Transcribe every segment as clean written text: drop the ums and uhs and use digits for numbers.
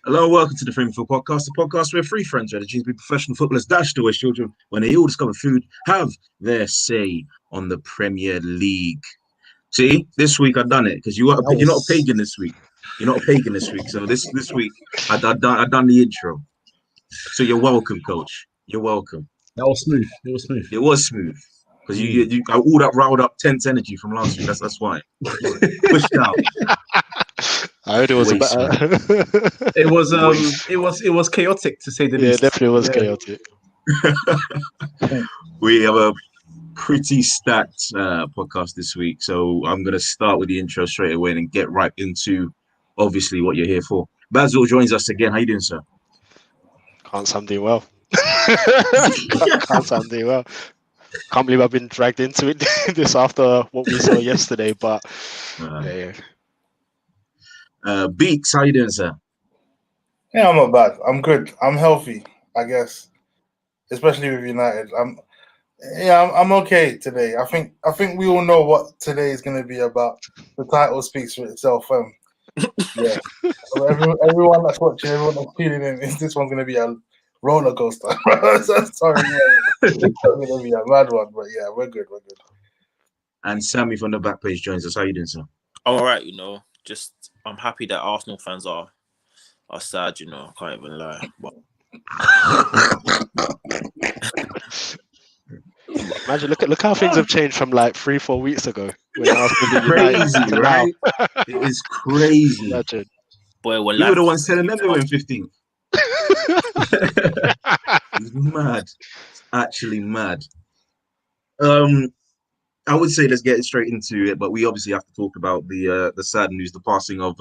Hello, welcome to the 3inMidfield podcast, the podcast where three friends ready to be professional footballers dash to West children when they all discover food, have their say on the Premier League. See, this week I've done it because you're not a pagan this week. You're not a pagan this week. So this week I done the intro. So you're welcome, coach. You're welcome. That was smooth. It was smooth. It was smooth because you got all that riled up tense energy from last week. That's why. Pushed out. I heard it was It was chaotic to say the least. Yeah, definitely was chaotic. We have a pretty stacked podcast this week, so I'm going to start with the intro straight away and get right into obviously what you're here for. Basil joins us again. How you doing, sir? Can't say I'm doing well. Can't say I'm doing well. Can't believe I've been dragged into it this after what we saw yesterday, but yeah. Beaks, how you doing, sir? Yeah, I'm not bad. I'm good. I'm healthy, I guess. Especially with United. I'm okay today. I think we all know what today is going to be about. The title speaks for itself. Yeah. So everyone that's watching, everyone that's feeling in, this one's going to be a roller coaster. Sorry, it's going to be a mad one, but yeah, we're good. And Sammy from the back page joins us. How you doing, sir? All right, just I'm happy that Arsenal fans are sad, I can't even lie. But imagine, look how things have changed from like 3-4 weeks ago. Crazy, right? It is crazy. Imagine. Boy, you were the ones telling them they were in 15th. It's mad. It's actually mad. I would say let's get straight into it, but we obviously have to talk about the sad news, the passing of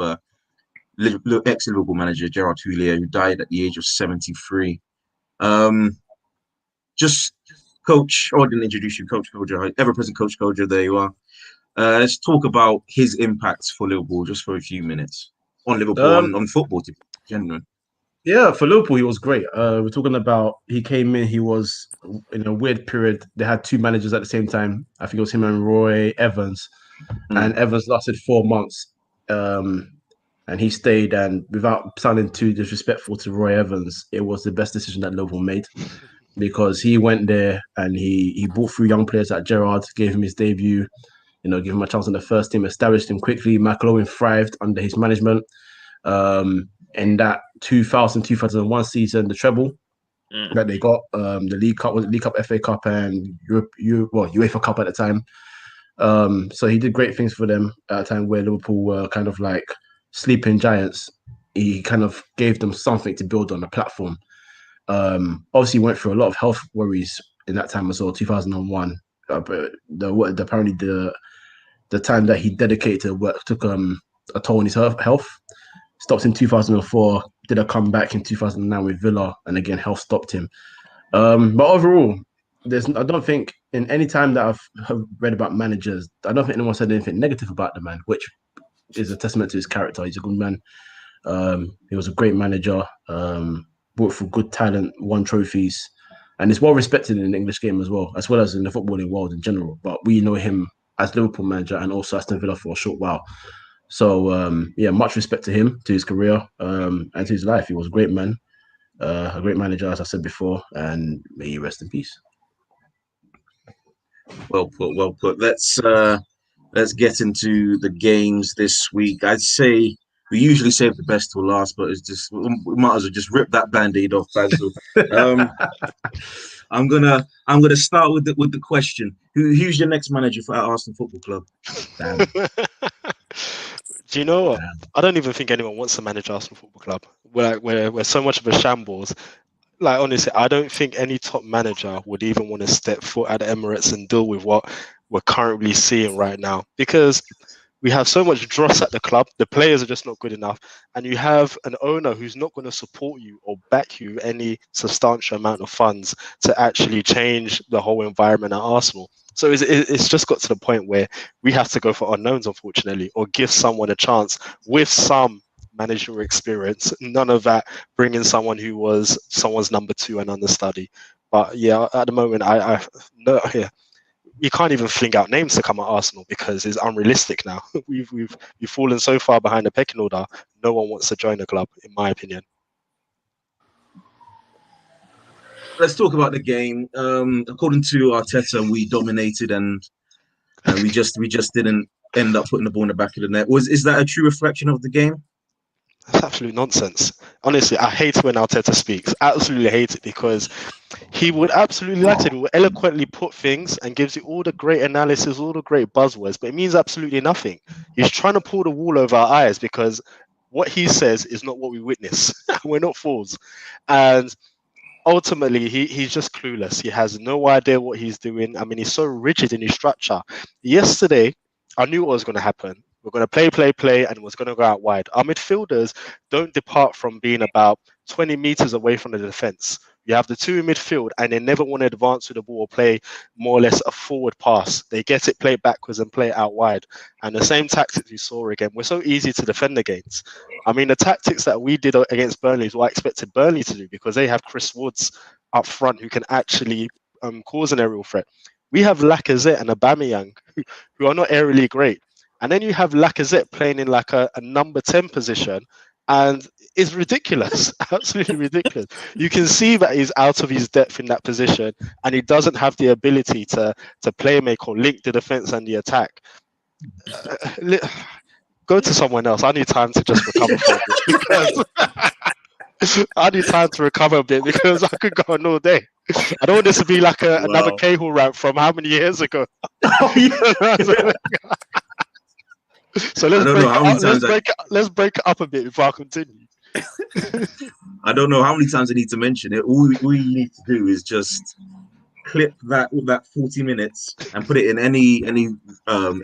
ex-Liverpool manager Gerard Houllier, who died at the age of 73. Just Coach, I didn't introduce you, Coach Kojo, ever-present Coach Kojo, there you are. Let's talk about his impacts for Liverpool just for a few minutes. On Liverpool, on football, generally. Yeah, for Liverpool, he was great. We're talking about he came in, he was in a weird period. They had two managers at the same time. I think it was him and Roy Evans. And Evans lasted 4 months. And he stayed, and without sounding too disrespectful to Roy Evans, it was the best decision that Liverpool made because he went there and he brought through young players like Gerrard, gave him his debut, gave him a chance on the first team, established him quickly. McAlowen thrived under his management. In that 2000-2001 season, the treble that they got, the League Cup, FA Cup, and UEFA Cup at the time. So he did great things for them at a time where Liverpool were kind of like sleeping giants. He kind of gave them something to build on, a platform. Obviously, went through a lot of health worries in that time as well, 2001. But apparently the time that he dedicated to work took a toll on his health. Stopped in 2004, did a comeback in 2009 with Villa, and again, health stopped him. But overall, I don't think in any time that I've read about managers, I don't think anyone said anything negative about the man, which is a testament to his character. He's a good man. He was a great manager, brought through good talent, won trophies, and is well respected in the English game as well as in the footballing world in general. But we know him as Liverpool manager and also Aston Villa for a short while. So, much respect to him, to his career, and to his life. He was a great man, a great manager, as I said before, and may he rest in peace. Well put. Let's get into the games this week. I'd say we usually save the best till last, but it's just we might as well just rip that band-aid off, Basil. I'm gonna start with the question: Who's your next manager for Arsenal Football Club? Damn. Do you know what? I don't even think anyone wants to manage Arsenal Football Club. We're so much of a shambles. Like, honestly, I don't think any top manager would even want to step foot at the Emirates and deal with what we're currently seeing right now, because we have so much dross at the club. The players are just not good enough. And you have an owner who's not going to support you or back you any substantial amount of funds to actually change the whole environment at Arsenal. So it's just got to the point where we have to go for unknowns, unfortunately, or give someone a chance with some managerial experience. None of that bringing someone who was someone's number 2 and understudy. But yeah, at the moment, you can't even fling out names to come at Arsenal because it's unrealistic now. We've fallen so far behind the pecking order. no one wants to join the club, in my opinion. Let's talk about the game. According to Arteta, we dominated and we just didn't end up putting the ball in the back of the net. Is that a true reflection of the game? That's absolute nonsense. Honestly, I hate when Arteta speaks. Absolutely hate it, because he would absolutely, like I said, will eloquently put things and gives you all the great analysis, all the great buzzwords, but it means absolutely nothing. He's trying to pull the wool over our eyes, because what he says is not what we witness. We're not fools. And ultimately, he's just clueless. He has no idea what he's doing. I mean, he's so rigid in his structure. Yesterday, I knew what was going to happen. We're going to play, and it was going to go out wide. Our midfielders don't depart from being about 20 meters away from the defense. You have the two in midfield, and they never want to advance with the ball or play more or less a forward pass. They get it, play it backwards, and play it out wide. And the same tactics we saw again. We're so easy to defend against. I mean, the tactics that we did against Burnley is what I expected Burnley to do, because they have Chris Woods up front who can actually cause an aerial threat. We have Lacazette and Aubameyang who are not aerially great. And then you have Lacazette playing in like a number 10 position, and it's ridiculous, absolutely ridiculous. You can see that he's out of his depth in that position, and he doesn't have the ability to play make or link the defense and the attack. Go to someone else. I need time to just recover from this, because I need time to recover a bit, because I could go on all day. I don't want this to be like another Cahill rant from how many years ago. So let's break it up a bit before I continue. I don't know how many times I need to mention it. All you need to do is just clip that 40 minutes and put it in any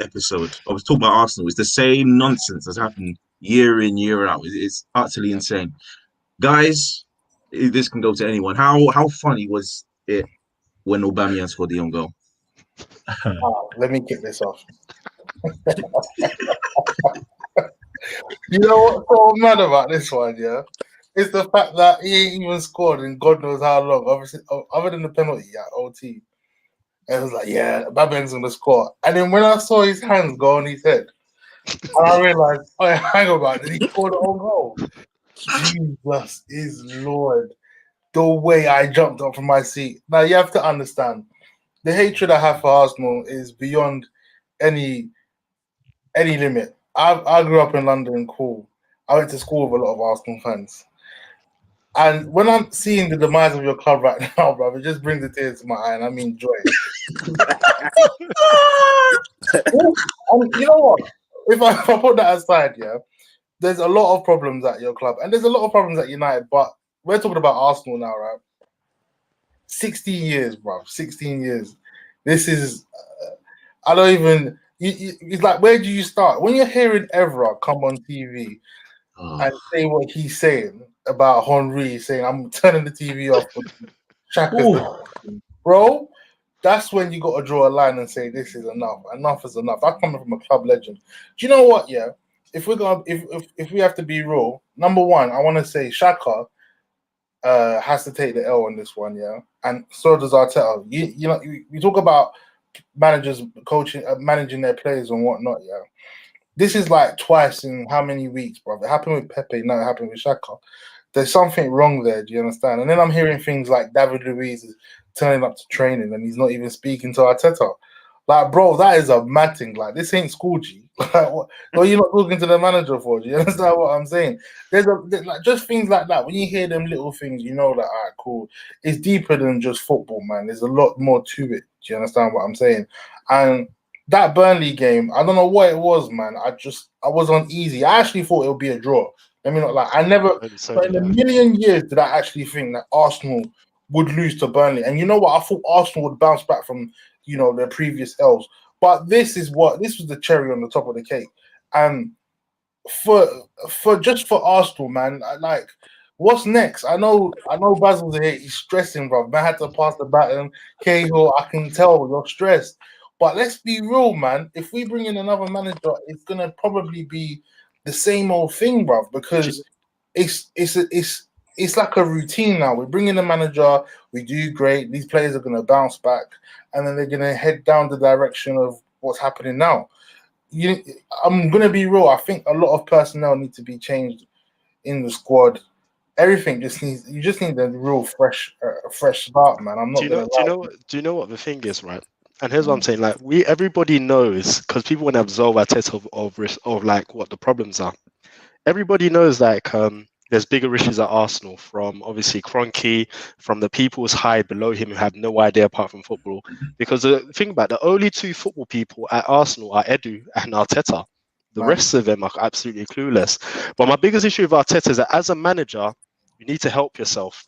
episode. I was talking about Arsenal. It's the same nonsense that's happened year in, year out. It's utterly insane. Guys, this can go to anyone. How funny was it when Aubameyang scored the own goal? Let me kick this off. You know what's so mad about this one, yeah? It's the fact that he ain't even scored in God knows how long. Obviously, other than the penalty at OT. It was like, yeah, Babeng's going to score. And then when I saw his hands go on his head, and I realized, oh, hang about it, he scored the own goal. Jesus is Lord. The way I jumped up from my seat. Now, you have to understand, the hatred I have for Arsenal is beyond any limit. I grew up in London, cool. I went to school with a lot of Arsenal fans. And when I'm seeing the demise of your club right now, bro, it just brings the tears to my eye, and I mean joy. You know what? If I put that aside, yeah, there's a lot of problems at your club, and there's a lot of problems at United, but we're talking about Arsenal now, right? 16 years, bro. 16 years. This is, I don't even, it's like, where do you start? When you're hearing Evra come on TV and say what he's saying about Henry, saying, I'm turning the TV off, bro, that's when you got to draw a line and say, this is enough. Enough is enough. That's coming from a club legend. Do you know what, yeah? If we're going, if we have to be real, number one, I want to say Xhaka has to take the L on this one, yeah, and so does Arteta. You know, you talk about managers coaching, managing their players and whatnot, yeah. This is like twice in how many weeks, bro? It happened with Pepe, now it happened with Xhaka. There's something wrong there. Do you understand? And then I'm hearing things like David Luiz is turning up to training and he's not even speaking to Arteta. Like, bro, that is a mad thing. Like, this ain't school, G. Like, what are you not talking to the manager for? Do you understand what I'm saying? There's like just things like that. When you hear them little things, you know that, all right, cool. It's deeper than just football, man. There's a lot more to it. Do you understand what I'm saying? And that Burnley game, I don't know what it was, man. I was uneasy. I actually thought it would be a draw. Let me not lie. I never, but in a million years, did I actually think that Arsenal would lose to Burnley. And you know what? I thought Arsenal would bounce back from, you know, their previous L's. But this was the cherry on the top of the cake. And for Arsenal, man, like, what's next? I know Basil's here, he's stressing, bro. Man had to pass the baton. Cahill, I can tell you're stressed. But let's be real, man. If we bring in another manager, it's gonna probably be the same old thing, bro, because it's like a routine now. We bring in a manager, we do great, these players are gonna bounce back, and then they're gonna head down the direction of what's happening now. I'm gonna be real. I think a lot of personnel need to be changed in the squad. Everything you just need a real fresh start, man. I'm not Do gonna lie. you know what the thing is, right? And here's what I'm saying: like everybody knows, because people want to absolve Arteta of like what the problems are. Everybody knows like there's bigger issues at Arsenal, from obviously Kroenke, from the people's high below him who have no idea apart from football. Because the thing about the only two football people at Arsenal are Edu and Arteta. The Man. rest of them are absolutely clueless. But my biggest issue with Arteta is that as a manager, you need to help yourself.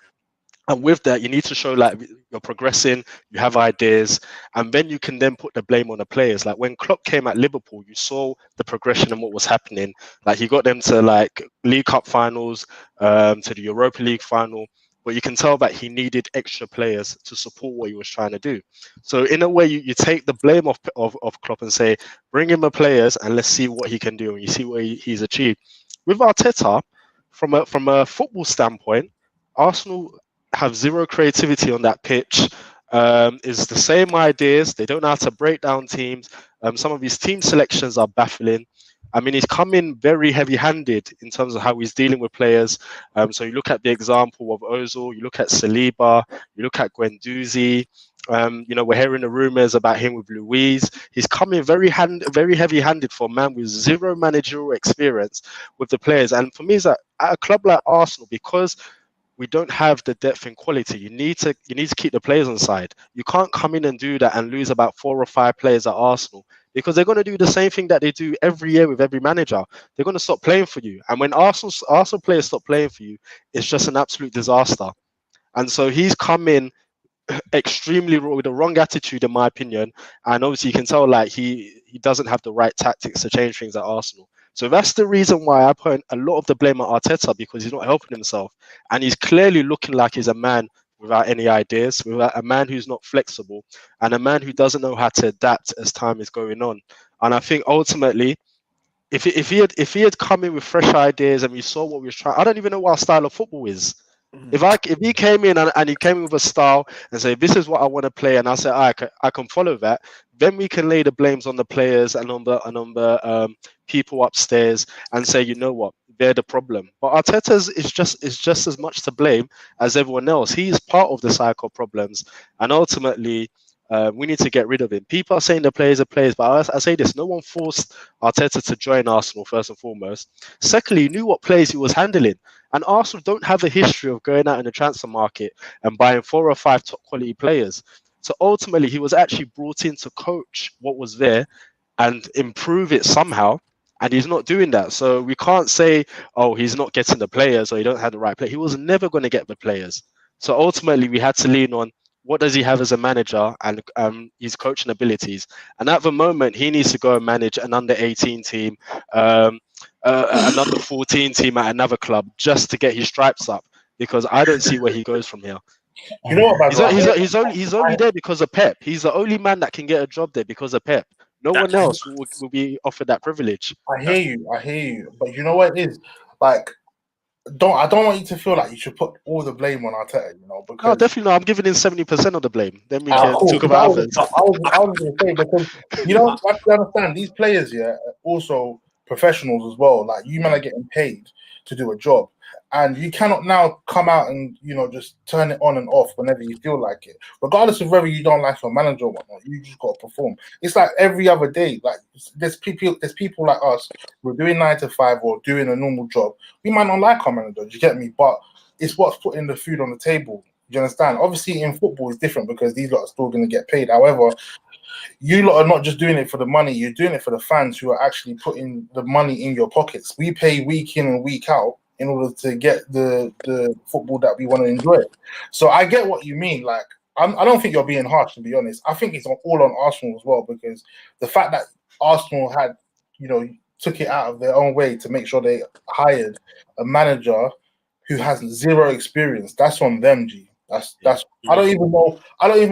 And with that, you need to show like you're progressing, you have ideas, and then you can then put the blame on the players. Like when Klopp came at Liverpool, you saw the progression and what was happening. Like he got them to like League Cup finals, to the Europa League final. But you can tell that he needed extra players to support what he was trying to do. So in a way, you take the blame of Klopp and say, bring in the players and let's see what he can do, and you see what he's achieved. With Arteta, from a football standpoint, Arsenal have zero creativity on that pitch. Is the same ideas. They don't know how to break down teams. Some of his team selections are baffling. I mean, he's come in very heavy-handed in terms of how he's dealing with players. So you look at the example of Ozil, you look at Saliba, you look at Guendouzi. We're hearing the rumors about him with Luiz. He's coming very heavy-handed for a man with zero managerial experience with the players. And for me, is that at a club like Arsenal, because we don't have the depth and quality, you need to keep the players on side. You can't come in and do that and lose about 4 or 5 players at Arsenal, because they're going to do the same thing that they do every year with every manager. They're going to stop playing for you. And when Arsenal players stop playing for you, it's just an absolute disaster. And so he's come in extremely with the wrong attitude, in my opinion. And obviously you can tell like he doesn't have the right tactics to change things at Arsenal. So that's the reason why I put a lot of the blame at Arteta, because he's not helping himself. And he's clearly looking like he's a man without any ideas, without a man who's not flexible, and a man who doesn't know how to adapt as time is going on. And I think ultimately, if he had come in with fresh ideas and we saw what we was trying, I don't even know what our style of football is. If he came in and he came in with a style and say, this is what I want to play, and I say, I can follow that, then we can lay the blames on the players and on the people upstairs and say, you know what, they're the problem. But Arteta is just as much to blame as everyone else. He's part of the cycle problems, and ultimately we need to get rid of him. People are saying the players are players, but I say this: no one forced Arteta to join Arsenal, first and foremost. Secondly, he knew what players he was handling. And Arsenal don't have a history of going out in the transfer market and buying 4 or 5 top quality players. So ultimately, he was actually brought in to coach what was there and improve it somehow. And he's not doing that. So we can't say, oh, he's not getting the players or he don't have the right play. He was never going to get the players. So ultimately, we had to lean on what does he have as a manager and his coaching abilities. And at the moment, he needs to go and manage an under-18 team, an under-14 team at another club just to get his stripes up, because I don't see where he goes from here. You know what, He's only there because of Pep. He's the only man that can get a job there because of Pep. No one else will be offered that privilege. I hear you. But you know what it is? Like, I don't want you to feel like you should put all the blame on Arteta, because No, definitely not. I'm giving him 70% of the blame. Then we can talk about others. I was going to say, because you have to understand, these players are also professionals as well. Like, you men are getting paid to do a job, and you cannot now come out and just turn it on and off whenever you feel like it, regardless of whether you don't like your manager or whatnot. You just got to perform. It's like every other day. Like, there's people like us who are doing 9 to 5 or doing a normal job. We might not like our manager, do you get me? But it's what's putting the food on the table. Do you understand? Obviously, in football, it's different because these lot are still going to get paid. However, you lot are not just doing it for the money. You're doing it for the fans who are actually putting the money in your pockets. We pay week in and week out in order to get the football that we want to enjoy. So I get what you mean. Like, I don't think you're being harsh, to be honest. I think it's all on Arsenal as well, because the fact that Arsenal had, took it out of their own way to make sure they hired a manager who has zero experience. That's on them, G. That's. I don't even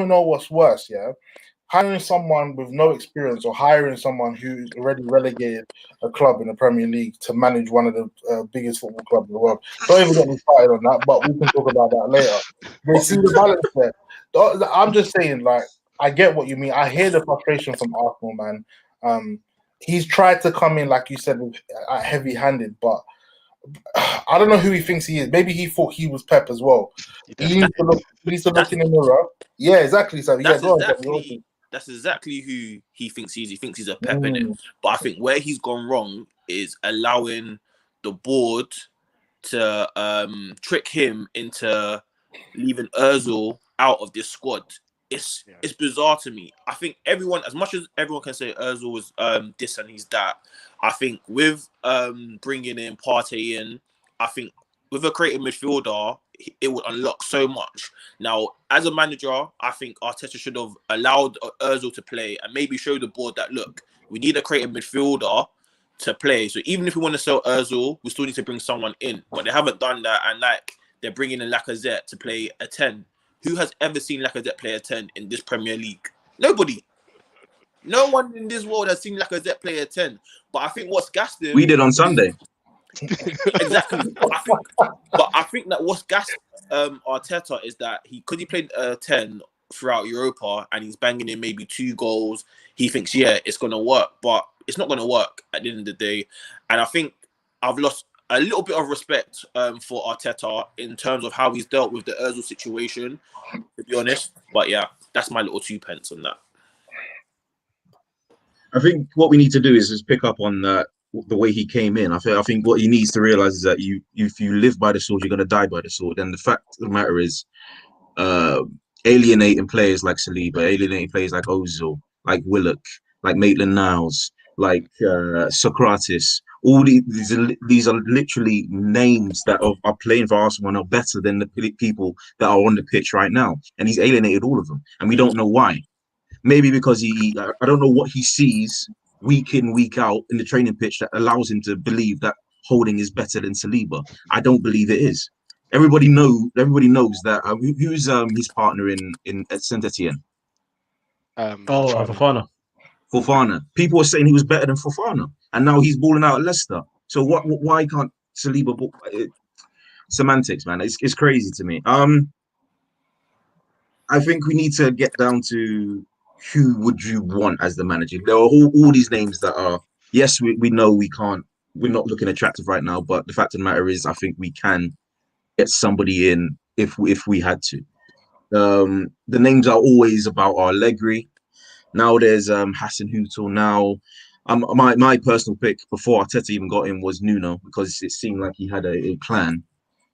know what's worse. Yeah. Hiring someone with no experience or hiring someone who's already relegated a club in the Premier League to manage one of the biggest football clubs in the world. Don't even get me started on that, but we can talk about that later. They see the balance there. I'm just saying, like, I get what you mean. I hear the frustration from Arsenal, man. he's tried to come in, like you said, heavy-handed, but I don't know who he thinks he is. Maybe he thought he was Pep as well. He needs to look in the mirror. Yeah, exactly. So that's exactly who he thinks he is. He thinks he's a Pep in it. But I think where he's gone wrong is allowing the board to trick him into leaving Özil out of this squad. It's bizarre to me. I think everyone, as much as everyone can say Özil was this and he's that, I think with bringing in Partey in, I think with a creative midfielder, it would unlock so much. Now, as a manager, I think Arteta should have allowed Özil to play and maybe show the board that, look, we need a creative midfielder to play. So even if we want to sell Özil, we still need to bring someone in. But they haven't done that, and like they're bringing in Lacazette to play a 10. Who has ever seen Lacazette play a 10 in this Premier League? Nobody. No one in this world has seen Lacazette play a 10. But I think what's gassed him... We did on Sunday. Exactly. But I think that what's gassed Arteta is that he played a 10 throughout Europa and he's banging in maybe 2 goals. He thinks, it's going to work. But it's not going to work at the end of the day. And I think I've lost a little bit of respect for Arteta in terms of how he's dealt with the Özil situation, to be honest. But yeah, that's my little 2 pence on that. I think what we need to do is just pick up on the way he came in. I think what he needs to realize is that if you live by the sword, you're going to die by the sword. And the fact of the matter is, alienating players like Saliba, alienating players like Ozil, like Willock, like Maitland-Niles, like Socrates. All these are literally names that are playing for Arsenal and are better than the people that are on the pitch right now. And he's alienated all of them. And we don't know why. Maybe because I don't know what he sees week in, week out in the training pitch that allows him to believe that Holding is better than Saliba. I don't believe it is. Everybody knows that. Who's his partner at Saint Etienne? Fofana. Fofana. People were saying he was better than Fofana, and now he's balling out at Leicester. So why can't Saliba? Semantics, man. It's crazy to me. I think we need to get down to who would you want as the manager. There are all these names that are, yes, we know we can't. We're not looking attractive right now, but the fact of the matter is, I think we can get somebody in if we had to. The names are always about Allegri. Now there's Hassan Hutel. Now, my personal pick before Arteta even got in was Nuno, because it seemed like he had a plan,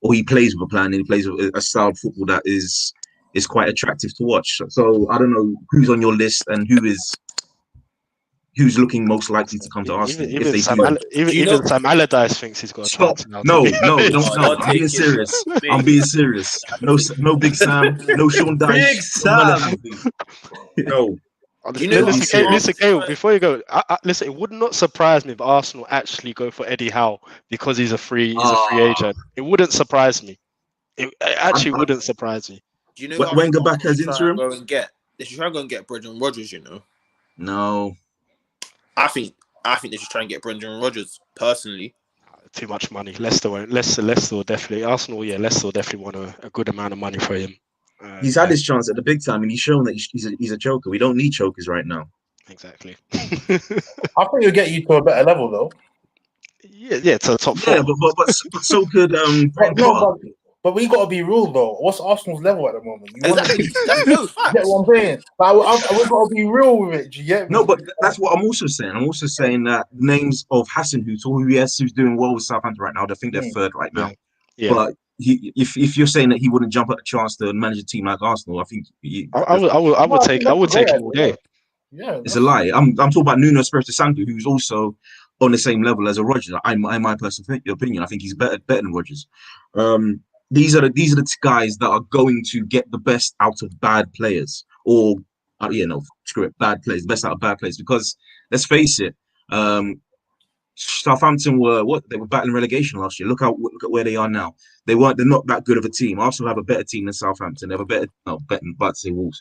or he plays with a plan, and he plays with a style of football that is quite attractive to watch. So I don't know who's on your list and who's looking most likely to come to Arsenal. Even Sam Allardyce thinks he's got a chance now. No. I'm being serious. I'm being serious. No Big Sam. No Sean Dyche. Big Sam. No. Listen, Gail, before you go, listen, it would not surprise me if Arsenal actually go for Eddie Howe because he's a free agent. It wouldn't surprise me. It actually wouldn't surprise me. Do you know Wenger back as interim? They should try and go and get Brendan Rodgers, you know. No. I think they should try and get Brendan Rodgers, personally. Too much money. Leicester will definitely. Arsenal, Leicester will definitely want a good amount of money for him. He's had his chance at the big time, and he's shown that he's a choker. We don't need chokers right now. Exactly. I think it'll get you to a better level, though. Yeah, to the top 4. Yeah, but so could But we got to be real, though. What's Arsenal's level at the moment? Exactly. That's no fact. You get what I'm saying? We've got to be real with it. Do you get me? No, but that's what I'm also saying. I'm also saying that names of Hassan Hutel, who's doing well with Southampton right now. I think they're third right now. Yeah. But if you're saying that he wouldn't jump at the chance to manage a team like Arsenal, I think I would take him all day. Yeah, it's a lie. I'm talking about Nuno Espirito Santo, who's also on the same level as a Rodgers. In my personal opinion, I think he's better than Rodgers. These are the guys that are going to get the best out of bad players, or screw it, bad players, best out of bad players. Because let's face it, Southampton were battling relegation last year. Look at where they are now. They're not that good of a team. Arsenal have a better team than Southampton. They have a better but say Wolves.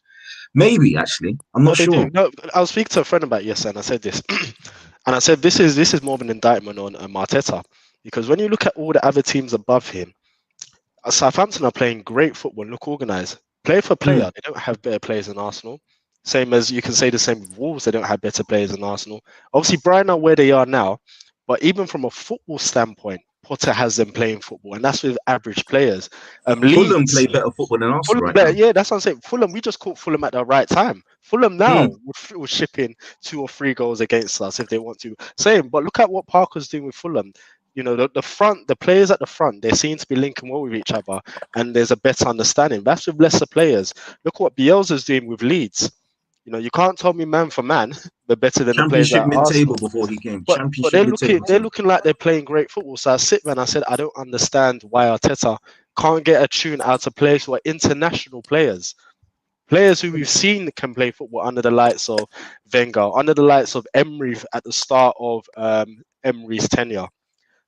Maybe actually, I'm not sure. No, I was speaking to a friend about yesterday, and I said this, and I said this is more of an indictment on Arteta, because when you look at all the other teams above him, Southampton are playing great football, look organised. Player for player, they don't have better players than Arsenal. Same as you can say the same with Wolves. They don't have better players than Arsenal. Obviously, Brighton are where they are now, but even from a football standpoint, Potter has them playing football, and that's with average players. Fulham Leeds, play better football than Arsenal Fulham right better, now. yeah, that's what I'm saying. Fulham, we just caught Fulham at the right time. Fulham now would ship in 2 or 3 goals against us if they want to. Same, but look at what Parker's doing with Fulham. You know, the front, the players at the front, they seem to be linking well with each other, and there's a better understanding. That's with lesser players. Look what Bielsa's doing with Leeds. You know, you can't tell me man for man they're better than the players Championship at mid-table Arsenal. before he came. But Championship they're mid-table. looking like they're playing great football. So I sit there and I said, I don't understand why Arteta can't get a tune out of players who are international players. Players who we've seen can play football under the lights of Wenger, under the lights of Emery at the start of Emery's tenure.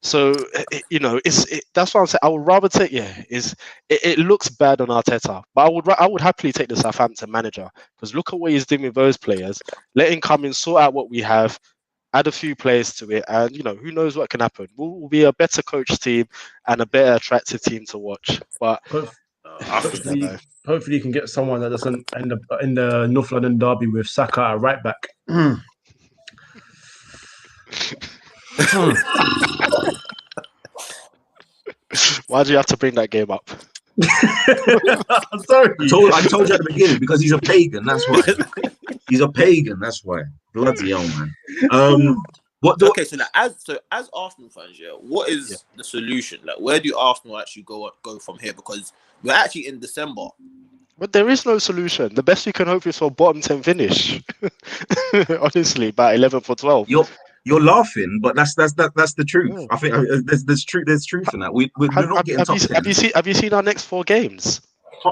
So you know, that's what I'm saying. I would rather take it looks bad on Arteta, but I would happily take the Southampton manager, because look at what he's doing with those players. Let him come in, sort out what we have, add a few players to it, and you know, who knows what can happen. We'll be a better coach team and a better attractive team to watch. But Hopefully you can get someone that doesn't end up in the North London derby with Saka at right back. Why do you have to bring that game up? I'm sorry. I told you at the beginning, because he's a pagan. That's why. He's a pagan. That's why. Bloody hell, man. Okay, so now, as Arsenal fans, what is the solution? Like, where do Arsenal actually go from here? Because we're actually in December. But there is no solution. The best you can hope is for a bottom 10 finish. Honestly, about 11th or 12th. You're laughing, but that's the truth. Yeah. I think there's truth in that. We're not getting top 10. Have you seen our next 4 games?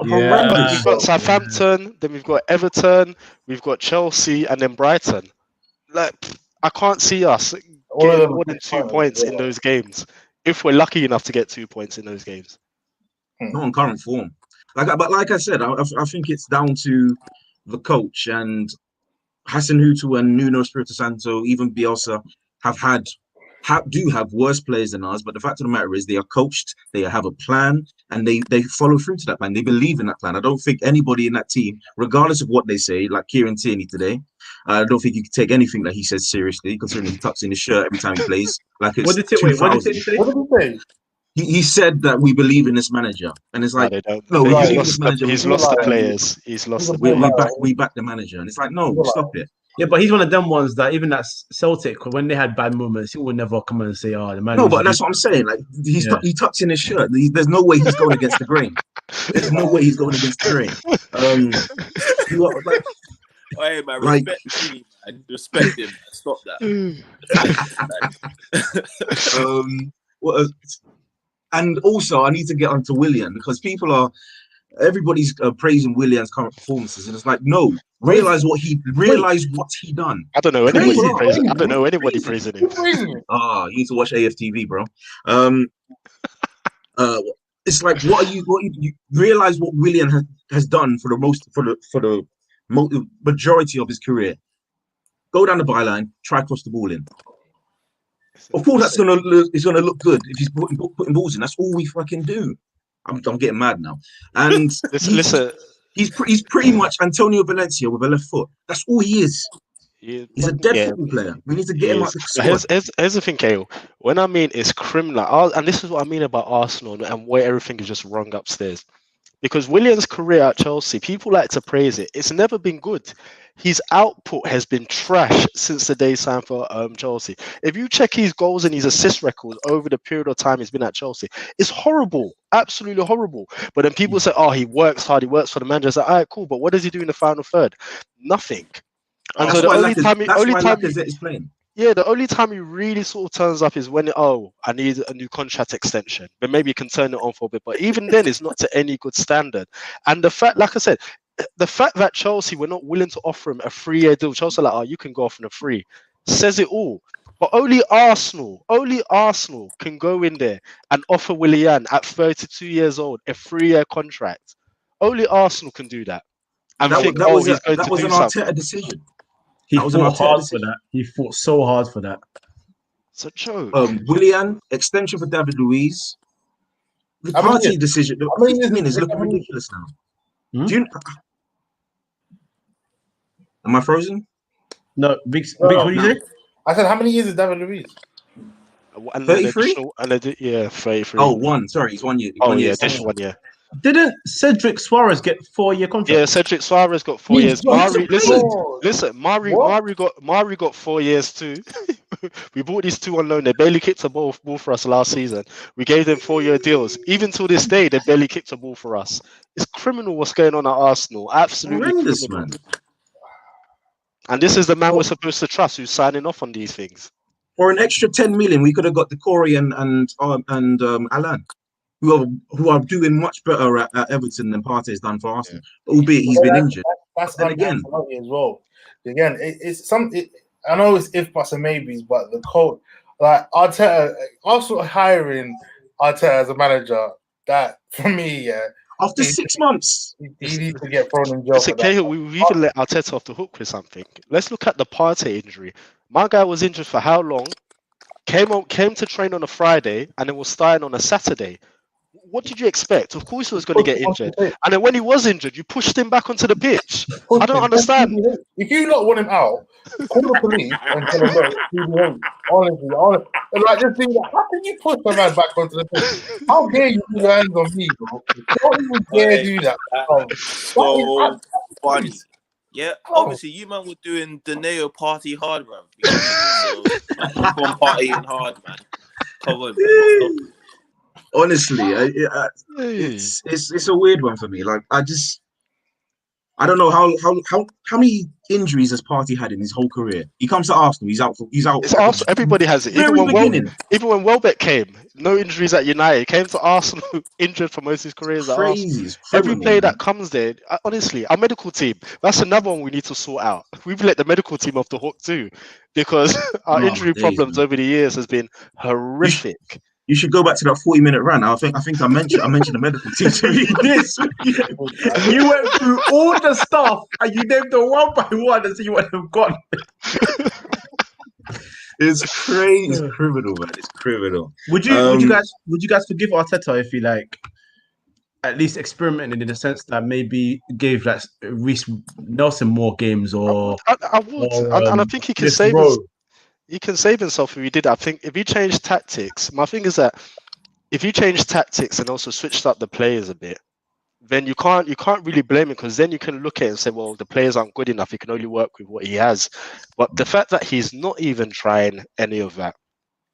Yeah. We've got Southampton, then we've got Everton, we've got Chelsea, and then Brighton. Like, I can't see us getting more than 2 points in those games, if we're lucky enough to get 2 points in those games. Not on current form. But like I said, I think it's down to the coach, and Hassan Hutu and Nuno Espirito Santo, even Bielsa, do have worse players than us. But the fact of the matter is, they are coached, they have a plan, and they follow through to that plan. They believe in that plan. I don't think anybody in that team, regardless of what they say, like Kieran Tierney today, I don't think you can take anything that he says seriously, considering he tucks in his shirt every time he plays. Like it's what did he say? He said that we believe in this manager, and it's like, he's lost the players. He's lost. We back the manager, and it's like, no, stop it. Yeah, but he's one of them ones that even at Celtic, when they had bad moments, he would never come and say, "Oh, the manager." No, but that's what I'm saying. Like he tucks in his shirt. There's no way he's going against the grain. There's no way he's going against the grain. Hey man, respect me, man. Respect him. Stop that. And also, I need to get onto Willian, because everybody's praising Willian's current performances, and it's like, no, realize what he done. I don't know anybody praising. I don't know anybody praising him. You need to watch AFTV, bro. It's like, what you realize what Willian has done for the majority of his career. Go down the byline, try cross the ball in. Of course, it's gonna look good if he's putting balls in. That's all we fucking do. I'm getting mad now. And he's pretty much Antonio Valencia with a left foot. That's all he is. He's a dead football player. We need to get him out the squad. Here's the thing, Kale. When I mean it's criminal, and this is what I mean about Arsenal and where everything is just wrong upstairs. Because Willian's career at Chelsea, people like to praise it. It's never been good. His output has been trash since the day signed for Chelsea. If you check his goals and his assist records over the period of time he's been at Chelsea, it's horrible, absolutely horrible. But then people say, "Oh, he works hard, he works for the manager." It's like, all right, cool, but what does he do in the final third? Nothing. And so the only time he's playing. Yeah, the only time he really sort of turns up is when, I need a new contract extension. But maybe you can turn it on for a bit. But even then, it's not to any good standard. And the fact, like I said, the fact that Chelsea were not willing to offer him a 3-year deal, Chelsea are like, you can go off on a free, says it all. But only Arsenal can go in there and offer Willian at 32 years old a 3-year contract. Only Arsenal can do that. And that was an Arteta decision. He fought hard for that. He fought so hard for that. It's a joke. Willian, extension for David Luiz. The party decision. The 50 minutes is looking ridiculous now. Do you? Am I frozen? No, Biggs, No, what do you no. say? I said, how many years is David Luiz? And 33? Yeah, 33. Oh, one. Sorry, it's 1 year. Oh 1 year yeah, extension. additional 1 year. Didn't Cedric Suarez get 4-year contract? Yeah, Cedric Suarez got 4 He's years. just Mari, played. listen, What? Mari got 4 years too. We bought these two on loan. They barely kicked a ball for us last season. We gave them 4-year deals. Even till this day, they barely kicked a ball for us. It's criminal what's going on at Arsenal. Absolutely Horrendous, criminal. man. And this is the man we're supposed to trust who's signing off on these things. For an extra 10 million, we could have got the Corey and Alan, who are doing much better at Everton than Partey's done for Arsenal. Albeit he's been injured. That's But then again, Ancelotti as well. Again, it's some. I know it's if buts and maybes, but the coach, like Arteta, also hiring Arteta as a manager, that for me, yeah, after 6 months, he needs to get thrown in jail. Listen, Cahill, we've even let Arteta off the hook with something. Let's look at the Partey injury. My guy was injured for how long? Came to train on a Friday and then was starting on a Saturday. What did you expect? Of course he was going to get injured. And then when he was injured, you pushed him back onto the pitch. I don't understand. If you lot want him out, call the police and tell them, look, honestly, like just think, how can you push a man back onto the pitch? How dare you put your hands on me, bro? Don't even dare do that. So funny. Yeah, obviously you man were doing the Neo party hard, man. So from partying hard, man. Come on, man. honestly, it's a weird one for me. Like I don't know how many injuries has Partey had in his whole career. He comes to Arsenal, he's out. It's Arsenal. Everybody has it. Even when Welbeck came, no injuries at United. He came to Arsenal injured for most of his career at Arsenal. Every player that comes there, honestly, our medical team. That's another one we need to sort out. We've let the medical team off the hook too, because our injury problems over the years has been horrific. You should go back to that 40-minute run. I think I mentioned the medical team to me. This you went through all the stuff and you named them one by one and so you want them gone. It's crazy. It's criminal, man. It's criminal. Would you guys forgive Arteta if he like at least experimented in the sense that maybe gave like Reece Nelson more games or I would, and I think he can save us. He can save himself if he did. I think if he changed tactics, my thing is that if he changed tactics and also switched up the players a bit, then you can't really blame him, because then you can look at it and say, well, the players aren't good enough. He can only work with what he has. But the fact that he's not even trying any of that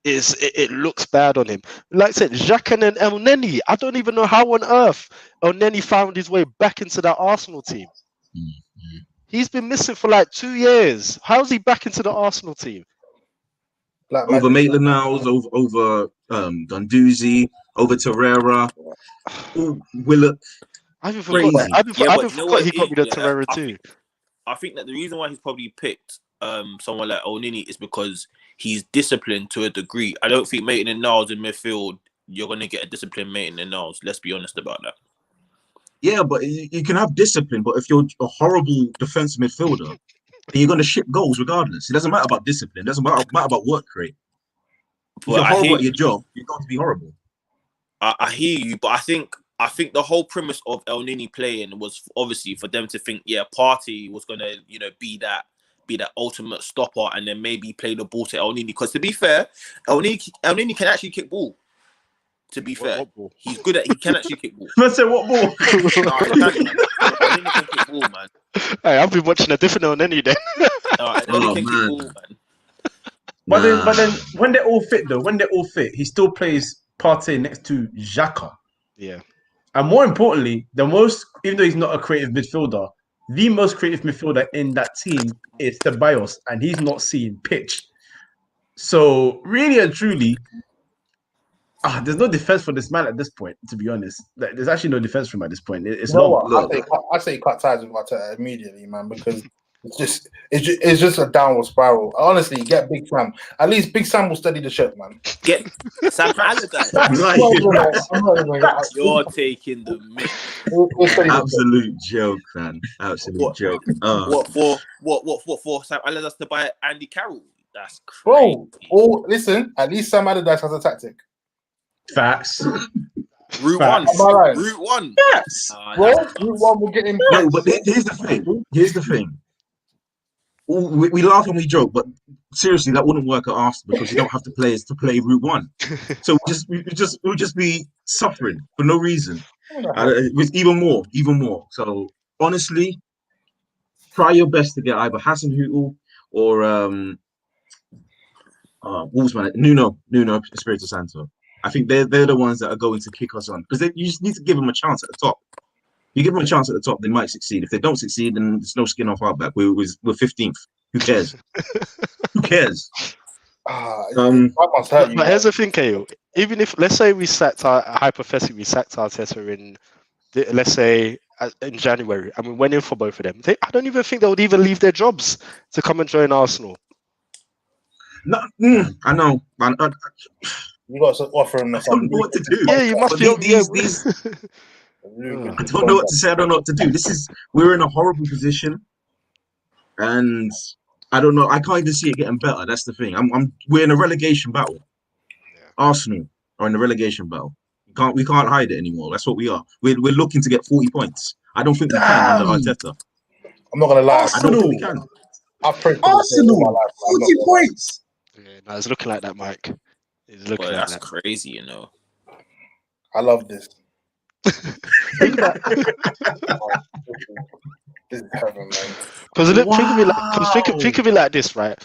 it looks bad on him. Like I said, Xhaka and El Neni, I don't even know how on earth El Neni found his way back into that Arsenal team. Mm-hmm. He's been missing for like 2 years. How's he back into the Arsenal team? Over Maitland-Niles, over Guendouzi, over Torreira, Willock. I forgot he got rid of Torreira too. I think that the reason why he's probably picked someone like El Neni is because he's disciplined to a degree. I don't think Maitland-Niles in midfield, you're going to get a disciplined Maitland-Niles. Let's be honest about that. Yeah, but you can have discipline, but if you're a horrible defensive midfielder, you're going to ship goals regardless. It doesn't matter about discipline. It doesn't matter about work rate. If you're horrible at your job, you're going to be horrible. I hear you, but I think the whole premise of El Neni playing was obviously for them to think, yeah, Partey was going to, be that ultimate stopper and then maybe play the ball to El Neni. Because to be fair, El Neni can actually kick ball. To be fair, he's good at. He can actually kick ball. Let's say what ball? El Neni can kick ball, man. Hey, I've been watching a different El Neni then. But then when they're all fit, he still plays Partey next to Xhaka. Yeah. And more importantly, even though he's not a creative midfielder, the most creative midfielder in that team is Ceballos, and he's not seeing pitch. So really and truly, there's no defense for this man at this point, to be honest. There's actually no defense for him at this point. It's I say cut ties with Arteta immediately, man, because it's just a downward spiral. Honestly, get Big Sam. At least Big Sam will steady the ship, man. Get Sam Allardyce. You're taking the mick. Absolute joke, man. Absolute joke. What for Sam Allardyce to buy Andy Carroll? That's crazy. Bro, listen, at least Sam Allardyce has a tactic. Facts. Route one. Facts. Route one will get him. No, but here's the thing. we laugh and we joke, but seriously, that wouldn't work at Arsenal because you don't have the players to play Route One. So we'll just be suffering for no reason. With even more. So honestly, try your best to get either Hassan Hutel or Wolfsman, Nuno Espirito Santo. I think they're the ones that are going to kick us on because you just need to give them a chance at the top. You give them a chance at the top, they might succeed. If they don't succeed, then there's no skin off our back. We're 15th. Who cares? Who cares? That must hurt you. But here's the thing, KO. Even if, let's say hypothetically, we sacked Arteta in, let's say, in January, and we went in for both of them, I don't even think they would even leave their jobs to come and join Arsenal. No, I know. You got to offer them. I don't know what to do. Yeah, you must be. These I don't know what to say. I don't know what to do. We're in a horrible position, and I don't know. I can't even see it getting better. That's the thing. We're in a relegation battle. Yeah. Arsenal are in a relegation battle. We can't hide it anymore. That's what we are. We're looking to get 40 points. I don't think we can under Arteta. I'm not gonna lie. I don't think we can. I've prayed for Arsenal 40 points. Yeah, no, it's looking like that, Mike. It's looking Boy, like that's that. crazy, you know. I love this. This is heaven, man. Because think of it like this, right?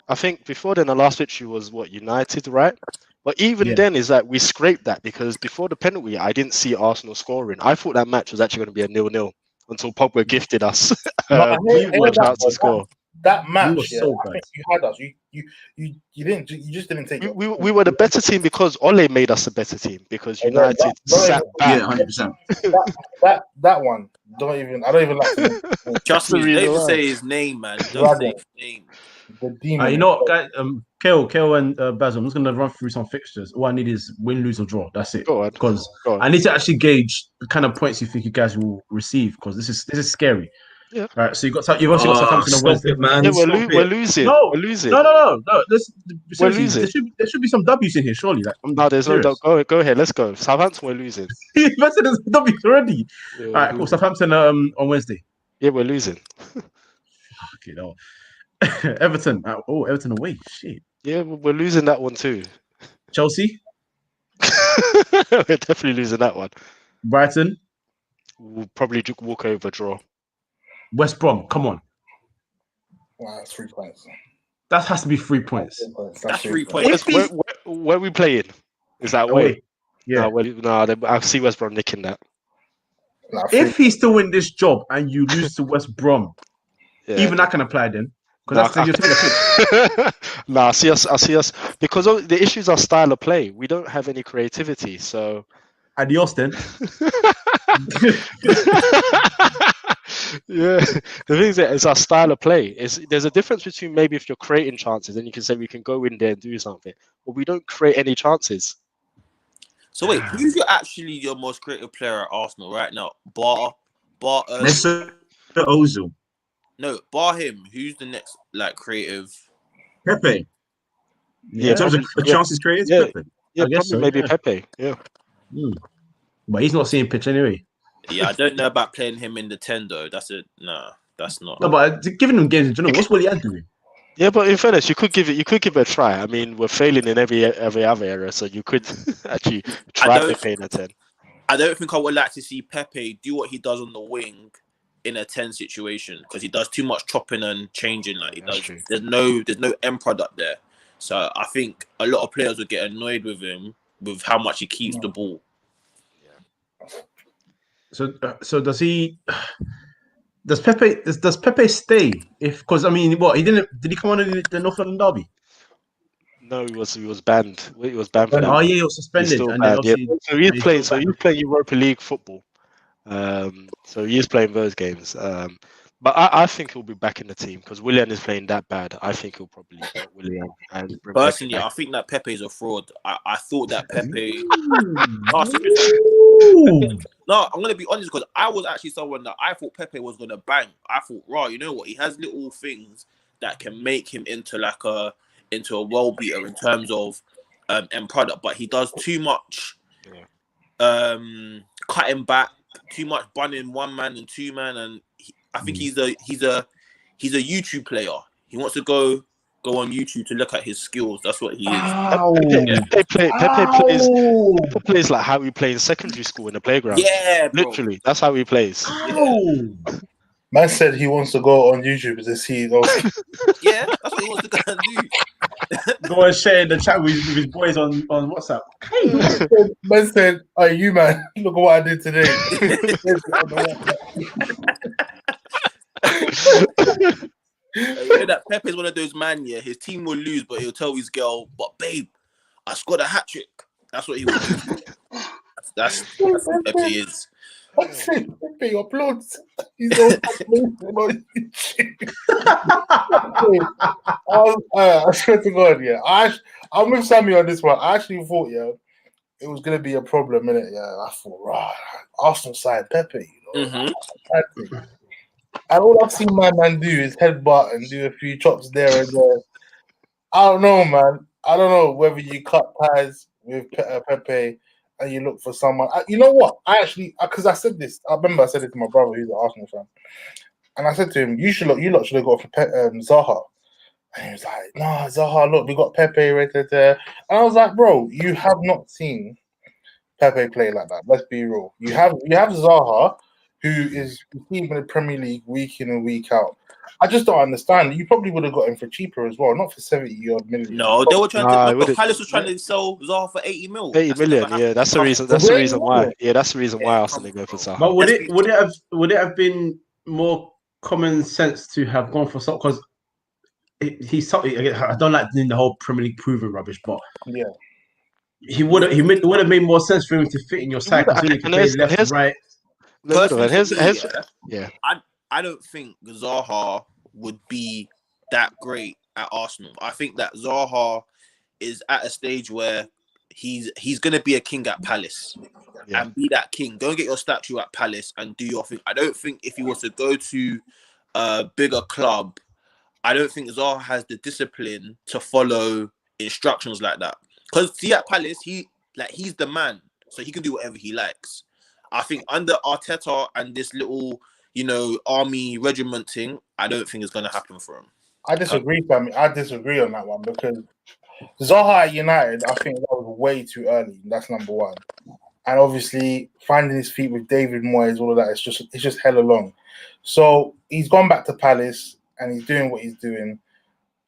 I think before then the last victory was United, right? But even then, is that we scraped that because before the penalty, I didn't see Arsenal scoring. I thought that match was actually going to be a 0-0 until Pogba gifted us a chance to score. That match, were so I think you had us. You just didn't take it. We were the better team because Ole made us a better team because United sat back. Yeah, 100%. That one. I don't even like to Trust me, That's the don't even reason say his name, man. Don't say his name. the demon. You know what, guys? Kale and Basil, I'm just gonna run through some fixtures. All I need is win, lose, or draw. That's it. Go on. Because I need to actually gauge the kind of points you think you guys will receive. Because this is scary. Yeah. All right. So you've also got Southampton on Wednesday. Man. Yeah, we're losing. No, we're losing. No. We're losing. There should be some W's in here, surely. Like, No, there's serious. no. Go ahead. Let's go. Southampton, we're losing. There's W's already. Yeah, All right, cool. Southampton on Wednesday. Yeah, we're losing. Okay, no. Everton. Everton away. Shit. Yeah, we're losing that one too. Chelsea. We're definitely losing that one. Brighton. We'll probably walk over draw. West Brom. Come on. Wow, that's 3 points. That has to be 3 points. That's 3 points. Where are we playing? Is that Away. way? Yeah. I see West Brom nicking that. If he's still in this job and you lose to West Brom, even I can apply then. Because that's I see us because the issues are style of play. We don't have any creativity, so adios then. Yeah, the thing is that it's our style of play. There's a difference between maybe if you're creating chances, then you can say we can go in there and do something, but we don't create any chances. So wait, who's your most creative player at Arsenal right now? Bar Mesut Ozil. No, bar him. Who's the next creative? Pepe. Yeah, in terms of chances created, Pepe. Yeah, guess probably so, maybe yeah. Pepe. Yeah. But he's not seeing pitch anyway. Yeah, I don't know about playing him in the 10 though. That's not. No, but giving him games in general, what's Willian doing? Yeah, but in fairness, you could give it a try. I mean, we're failing in every other area, so you could actually try Pepe in a 10. I don't think I would like to see Pepe do what he does on the wing in a 10 situation because he does too much chopping and changing. Like he does. True. There's no end product there. So I think a lot of players would get annoyed with him with how much he keeps the ball. So does he? Does Pepe stay? Because I mean, what did he come on in the North London derby? No, he was banned. He was banned for that. Oh yeah, he was suspended. He's still And banned, then yeah. So he's playing. So he's playing Europa League football. So he is playing those games. But I think he'll be back in the team because Willian is playing that bad. I think he'll probably get Willian. And Personally, I think that Pepe is a fraud. I thought that Pepe. No, I'm gonna be honest because I was actually someone that I thought Pepe was gonna bang. I thought, right, you know what? He has little things that can make him into a world beater in terms of end product, but he does too much cutting back, too much bunning one man and two man, and I think he's a YouTube player. He wants to go on YouTube to look at his skills. That's what he is. Ow. Pepe plays like how we play in secondary school in the playground. Yeah, bro. Literally, that's how he plays. Ow. Man said he wants to go on YouTube to see those. Yeah, that's what he wants to go and do. Go and share in the chat with his boys on WhatsApp. Man said, "Hey, you man, look at what I did today." You know that Pepe's one of those man, yeah. His team will lose, but he'll tell his girl, "But babe, I scored a hat trick." That's what he will do. That's what Pepe is. I said, Pepe uploads. He's all on YouTube. I swear to God, yeah. I'm with Sammy on this one. I actually thought, yeah, it was gonna be a problem, innit? Yeah, I thought, right, Arsenal side Pepe, you know. And all I've seen my man do is headbutt and do a few chops there and there. I don't know, man. I don't know whether you cut ties with Pepe and you look for someone. You know what? I actually, because I said this. I remember I said it to my brother, who's an Arsenal fan, and I said to him, "You lot should have got for Zaha." And he was like, "No, Zaha. Look, we got Pepe right there." And I was like, "Bro, you have not seen Pepe play like that. Let's be real. You have Zaha, who is in the Premier League week in and week out. I just don't understand. You probably would have got him for cheaper as well, not for 70-odd million. No, they were trying to. Palace was trying to sell Zaha for 80 mil. 80 million, yeah. That's the reason. That's the reason why. Yeah, that's the reason why Arsenal go for Zaha. But would it have been more common sense to have gone for Zaha? Because I don't like doing the whole Premier League proven rubbish, but yeah, it would have made more sense for him to fit in your side, considering he can play left and right. I don't think Zaha would be that great at Arsenal. I think that Zaha is at a stage where he's going to be a king at Palace and be that king. Go and get your statue at Palace and do your thing. I don't think if he was to go to a bigger club, I don't think Zaha has the discipline to follow instructions like that. Because see, at Palace, he's the man, so he can do whatever he likes. I think under Arteta and this little, army regiment thing, I don't think it's going to happen for him. I disagree, Sammy. I disagree on that one because Zaha at United, I think that was way too early. That's number one. And obviously, finding his feet with David Moyes, all of that, it's just hella long. So he's gone back to Palace and he's doing what he's doing.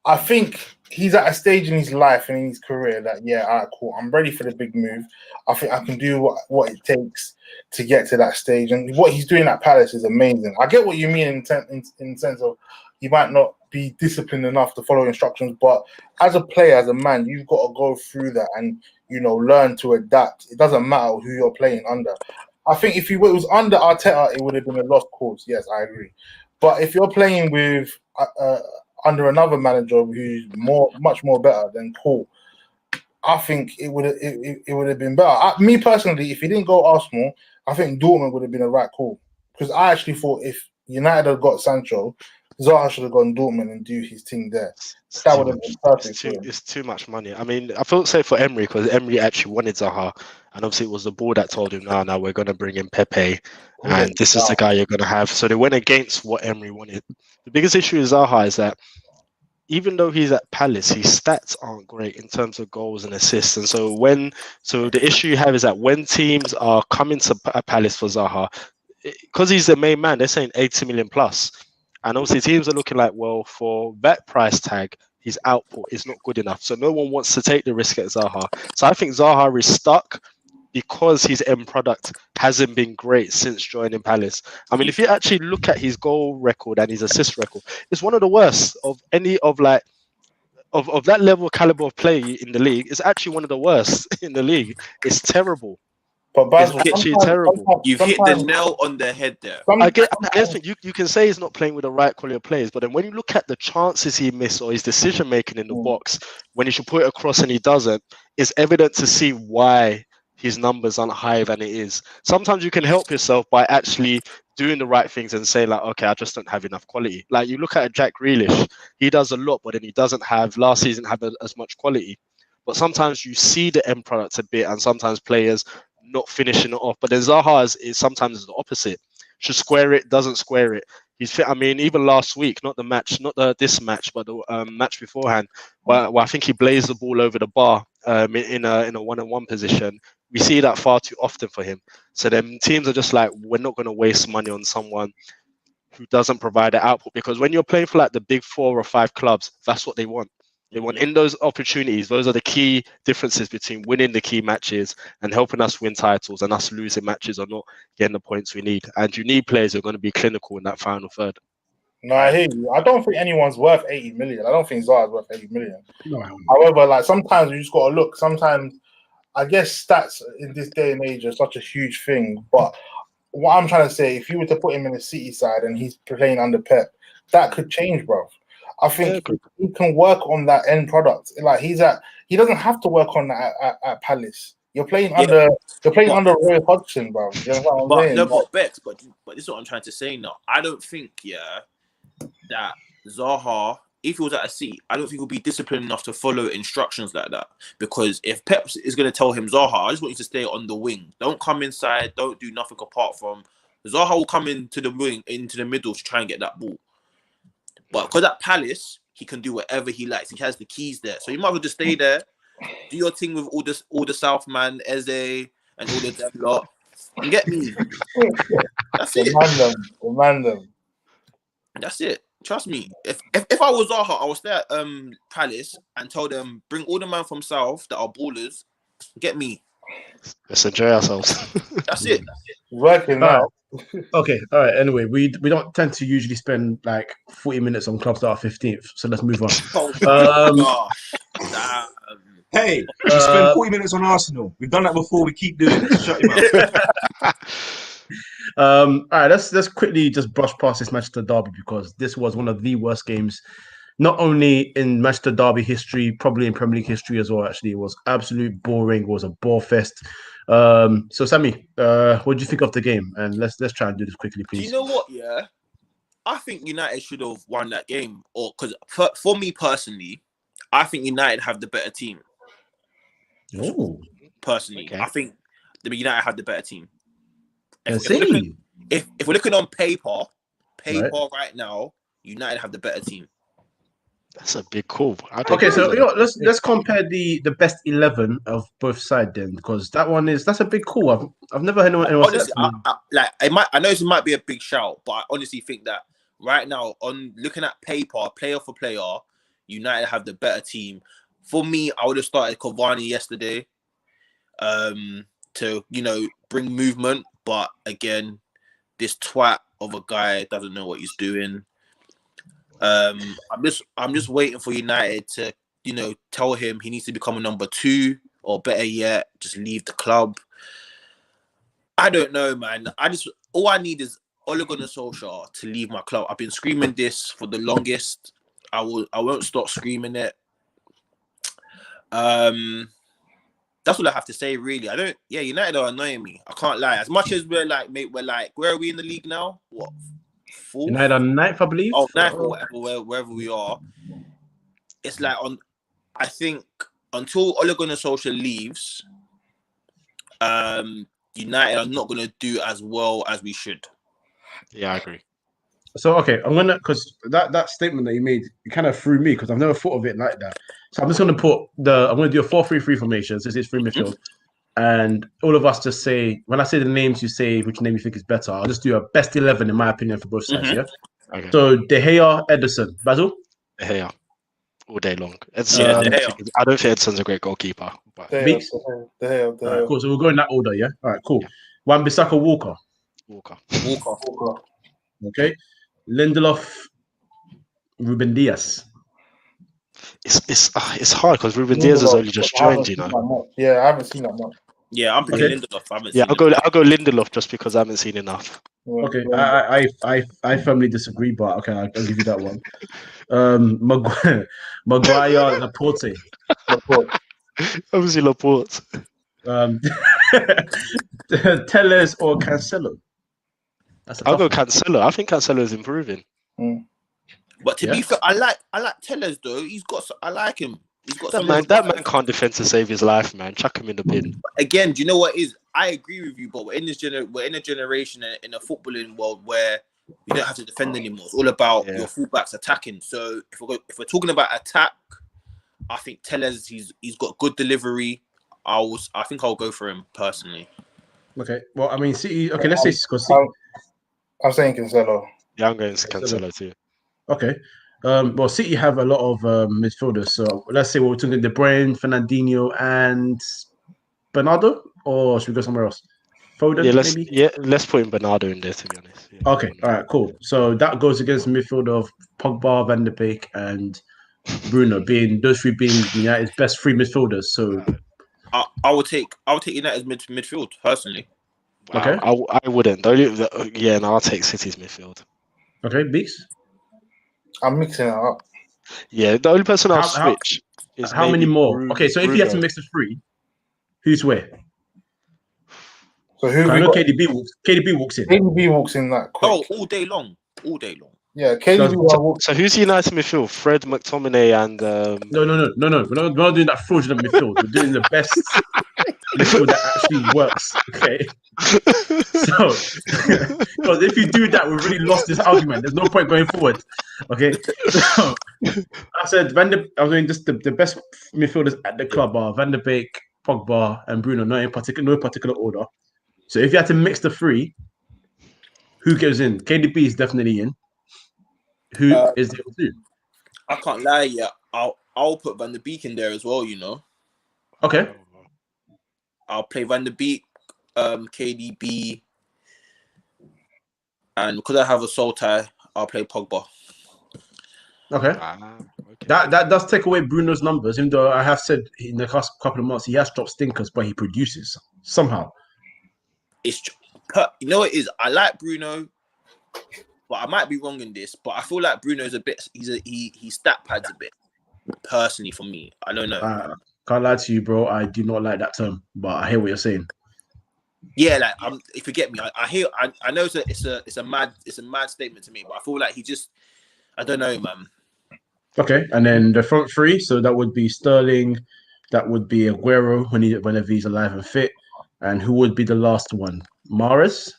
I think he's at a stage in his life and in his career that, all right, cool, I'm ready for the big move. I think I can do what it takes to get to that stage. And what he's doing at Palace is amazing. I get what you mean in the sense of he might not be disciplined enough to follow instructions, but as a player, as a man, you've got to go through that and, learn to adapt. It doesn't matter who you're playing under. I think if it was under Arteta, it would have been a lost cause. Yes, I agree. But if you're playing with under another manager who's much more better, then cool. I think it would have been better. Me personally, if he didn't go Arsenal, I think Dortmund would have been a right call. Because I actually thought if United had got Sancho, Zaha should have gone Dortmund and do his thing there. That would have been perfect. It's too much money. I mean, I felt say for Emery because Emery actually wanted Zaha, and obviously it was the board that told him, "No, we're going to bring in Pepe, and this is the guy you're going to have." So they went against what Emery wanted. The biggest issue with Zaha is that even though he's at Palace, his stats aren't great in terms of goals and assists. And so the issue you have is that when teams are coming to Palace for Zaha, because he's the main man, they're saying 80 million plus. And obviously teams are looking like, well, for that price tag, his output is not good enough. So no one wants to take the risk at Zaha. So I think Zaha is stuck because his end product hasn't been great since joining Palace. I mean, if you actually look at his goal record and his assist record, it's one of the worst of any of that level of caliber of play in the league. It's actually one of the worst in the league. It's terrible. But Basil, it's actually terrible. You've hit the nail on the head there. I guess you can say he's not playing with the right quality of players, but then when you look at the chances he missed or his decision making in the box, when he should put it across and he doesn't, it's evident to see why his numbers aren't higher than it is. Sometimes you can help yourself by actually doing the right things and say like, okay, I just don't have enough quality. Like you look at Jack Grealish, he does a lot, but then he doesn't have last season have as much quality. But sometimes you see the end product a bit, and sometimes players not finishing it off. But then Zaha is sometimes the opposite. Should square it, doesn't square it. He's fit. I mean, even last week, not this match, but the match beforehand, where I think he blazed the ball over the bar in a one-on-one position. We see that far too often for him. So then teams are just like, we're not going to waste money on someone who doesn't provide the output, because when you're playing for like the big 4 or 5 clubs, that's what they want. They want in those opportunities. Those are the key differences between winning the key matches and helping us win titles, and us losing matches or not getting the points we need. And you need players who are going to be clinical in that final third. No, I hear you. I don't think anyone's worth 80 million. I don't think Zaha's worth 80 million. No. However, like sometimes you just got to look. Sometimes, I guess stats in this day and age are such a huge thing. But what I'm trying to say, if you were to put him in the City side and he's playing under Pep, that could change, bro. I think he can work on that end product. Like he doesn't have to work on that at Palace. You're playing under Roy Hodgson, bro. You know what I'm saying? But Bex, but this is what I'm trying to say now. I don't think that Zaha, if he was at a City, I don't think he'll be disciplined enough to follow instructions like that. Because if Pep is going to tell him, Zaha, I just want you to stay on the wing. Don't come inside. Don't do nothing apart from. Zaha will come into the wing, into the middle to try and get that ball. But because at Palace, he can do whatever he likes. He has the keys there. So you might as well just stay there, do your thing with all the South man, Eze, and all the them lot. And get me. That's it. Demand them. That's it. Trust me. If I was Zaha, I would stay at Palace and tell them, bring all the man from South that are ballers, get me. Let's enjoy ourselves. That's it. Working now. Okay, all right. Anyway, we don't tend to usually spend like 40 minutes on clubs that are 15th, so let's move on. Oh, gosh. Hey, you spend 40 minutes on Arsenal. We've done that before. We keep doing it. Shut your mouth. All right, let's quickly just brush past this Manchester derby, because this was one of the worst games, not only in Manchester derby history, probably in Premier League history as well. Actually, it was absolute boring. It was a bore fest. So Sammy, what do you think of the game? And let's try and do this quickly, please. Do you know what? Yeah, I think United should have won that game, or because for me personally, I think United have the better team. Oh, personally, okay. I think the United have the better team. If we're looking on paper right now, United have the better team. That's a big call. Okay, so let's compare the best 11 of both sides then, because that's a big call. I've never heard anyone honestly, I know this might be a big shout, but I honestly think that right now, on looking at paper, player for player, United have the better team. For me, I would have started Cavani yesterday, to bring movement. But again, this twat of a guy doesn't know what he's doing. I'm just waiting for United to, tell him he needs to become a number 2, or better yet, just leave the club. I don't know, man. All I need is Ole Gunnar Solskjaer to leave my club. I've been screaming this for the longest. I won't stop screaming it. That's all I have to say, really. United are annoying me. I can't lie. As much as we're like, where are we in the league now? What? 4th? United are 9th, I believe. Oh, 9th or whatever, wherever we are. It's like I think until Ole Gunnar Solskjaer leaves, United are not going to do as well as we should. Yeah, I agree. So okay, because that statement that you made, it kind of threw me, because I've never thought of it like that. So I'm just gonna do a 4-3-3 formation since it's 3 midfield, and all of us just say, when I say the names, you say which name you think is better. I'll just do a best 11 in my opinion for both sides. Yeah. Okay. So De Gea, Ederson, Basil. De Gea, all day long. Ederson, I don't think Ederson's a great goalkeeper. But De Gea. Right, cool. So we'll go in that order. Yeah. All right. Cool. Wan-Bissaka, Walker. Okay. Lindelof, Ruben Diaz. It's hard because Ruben Diaz has only just joined, Yeah, I haven't seen that much. Yeah, I'm picking Lindelof. I'll go Lindelof just because I haven't seen enough. Okay, I firmly disagree, but okay, I'll give you that one. Maguire, Laporte. Obviously Laporte. Telles or Cancelo. I'll go Cancelo. I think Cancelo is improving. But to be fair, I like Telles though. I like him. He's got that man can't defend to save his life, man. Chuck him in the bin. Again, do you know what it is? I agree with you, but we're in a generation in a footballing world where you don't have to defend anymore. It's all about your fullbacks attacking. So if we're talking about attack, I think Tellez he's got good delivery. I think I'll go for him personally. Okay. Well, I mean, City. Okay, let's say because City. I'm saying Cancelo. Yeah, I'm going to Cancelo too. Okay. Well, City have a lot of midfielders. So let's say we're talking De Bruyne, Fernandinho, and Bernardo, or should we go somewhere else? Foden, maybe. Yeah, let's put in Bernardo in there. To be honest. Yeah, okay. All right. Cool. So that goes against the midfield of Pogba, Van de Beek, and Bruno, those three being United's best three midfielders. So I would take United's midfield personally. Wow, okay. I wouldn't. I'll take City's midfield. Okay, Beaks. I'm mixing it up. Yeah, the only person I'll switch is how many more? Okay, so if you have to Bruno. mix the three, who's where? So who? I know KDB walks. KDB walks in. KDB walks in that quick. Oh, all day long. Yeah, KDB. So who's United midfield? Fred, McTominay, and No. We're not doing that fraudulent midfield. We're doing the best midfield that actually works. Okay. So, because if you do that, we've really lost this argument. There's no point going forward. Okay. So I said just the best midfielders at the club are Van de Beek, Pogba, and Bruno. No particular order. So if you had to mix the three, who goes in? KDB is definitely in. Who is the other two? I can't lie. Yeah, I'll put Van de Beek in there as well. You know. Okay. I'll play Van de Beek, KDB, and because I have a soul tie, I'll play Pogba. Okay. That does take away Bruno's numbers, even though I have said in the last couple of months he has dropped stinkers, but he produces somehow. You know what it is? I like Bruno, but I might be wrong in this. But I feel like Bruno's a bit. He stat pads a bit. Personally, for me, I don't know. Can't lie to you, bro. I do not like that term, but I hear what you're saying. Yeah, like if you get me, I know it's a mad statement to me, but I feel like I don't know, man. Okay, and then the front three, so that would be Sterling, that would be Aguero whenever he's alive and fit, and who would be the last one? Mahrez?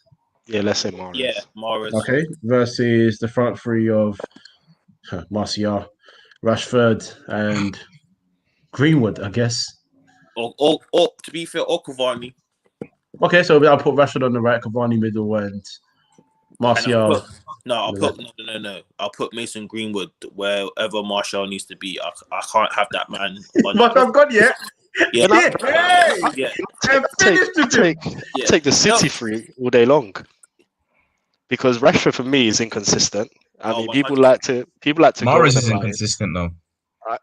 Yeah, let's say Mahrez. Yeah, Mahrez. Okay, versus the front three of Martial, Rashford, and Greenwood, I guess. Or to be fair, or Cavani. Okay, so I'll put Rashford on the right, Cavani middle, and Martial. I'll put Mason Greenwood wherever Martial needs to be. I can't have that man. But I've got yet. Yeah. Take the City free all day long, because Rashford for me is inconsistent. I mean, people like to. Mahrez is inconsistent though.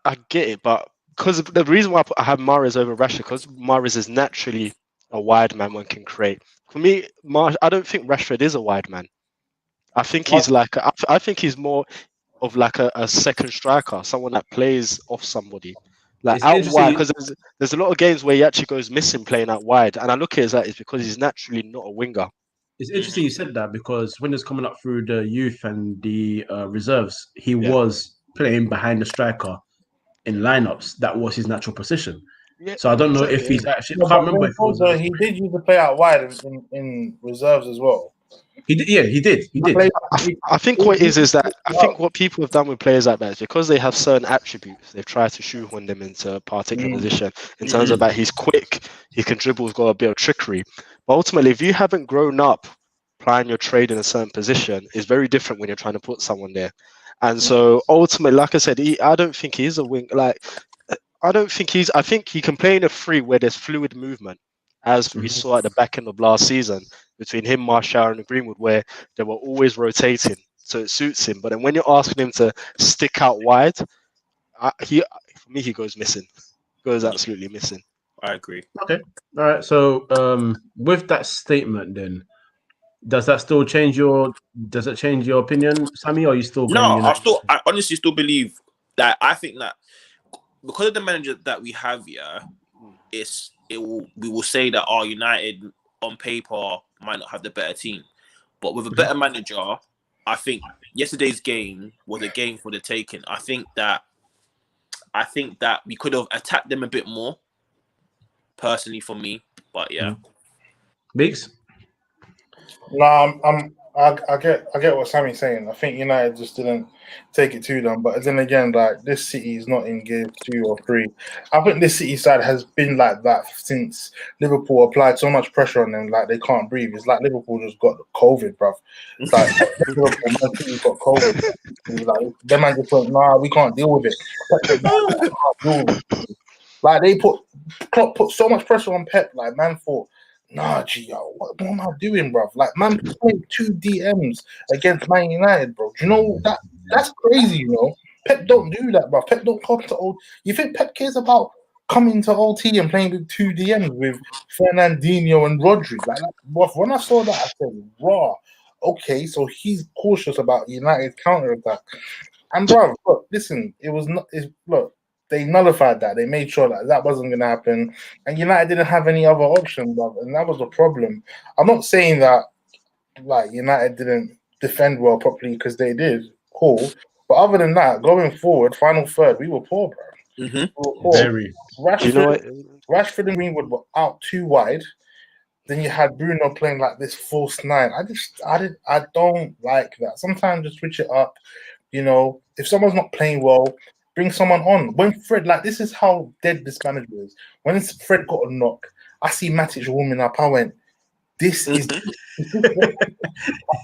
I get it, but because the reason why I have Mahrez over Rashford, because Mahrez is naturally a wide man one can create. For me, I don't think Rashford is a wide man. I think he's I think he's more of like a second striker, someone that plays off somebody, like out wide. Because there's a lot of games where he actually goes missing playing out wide, and I look at it as it's because he's naturally not a winger. It's interesting you said that, because when it's coming up through the youth and the reserves, he was playing behind the striker in lineups. That was his natural position. Yeah, so I don't know if he's actually. I can't remember. He did use to play out wide in reserves as well. He did. Yeah, he did. I think what it is that I think what people have done with players like that is because they have certain attributes, they've tried to shoehorn them into a particular position in terms of that he's quick, he can dribble, he's got a bit of trickery. But ultimately, if you haven't grown up playing your trade in a certain position, it's very different when you're trying to put someone there. And so ultimately, like I said, I don't think he's a wing. I think he can play in a free where there's fluid movement, as we saw at the back end of last season between him, Martial, and Greenwood, where they were always rotating, so it suits him. But then when you're asking him to stick out wide, for me, he goes missing. Goes absolutely missing. I agree. Okay. All right. So with that statement, then, does that change your opinion, Sammy, or are you still going? No, I honestly still believe that. I think that because of the manager that we have here, we will say that our United on paper might not have the better team, but with a better manager, I think yesterday's game was a game for the taking. I think that we could have attacked them a bit more, personally for me. But yeah, Biggs. No, I get what Sammy's saying. I think United just didn't take it to them. But then again, like this City is not in gear 2 or 3. I think this City side has been like that since Liverpool applied so much pressure on them, like they can't breathe. It's like Liverpool just got COVID, bruv. It's like Liverpool, Man City got COVID. It's like them man just went, nah, we can't deal with it. We can't deal with it. Like Klopp put so much pressure on Pep. Like man thought, nah, Gio, what am I doing, bro? Like man played 2 DMs against Man United, bro. Do you know that's crazy, you know? Pep don't do that, bro. Pep don't come to old. You think Pep cares about coming to OT and playing with 2 DMs with Fernandinho and Rodri? Like when I saw that, I said, raw. Okay, so he's cautious about United's counter attack. And bro, look, listen, it was not. Look, they nullified that. They made sure that wasn't going to happen. And United didn't have any other option, bro. And that was the problem. I'm not saying that like United didn't defend well properly because they did. Cool. But other than that, going forward, final third, we were poor, bro. Mm-hmm. We were poor. Very. Do you know what? Rashford and Greenwood were out too wide. Then you had Bruno playing like this false 9. I don't like that. Sometimes just switch it up. You know, if someone's not playing well, bring someone on. When Fred, like, this is how dead this manager is. When Fred got a knock, I see Matic warming up. I went, this is.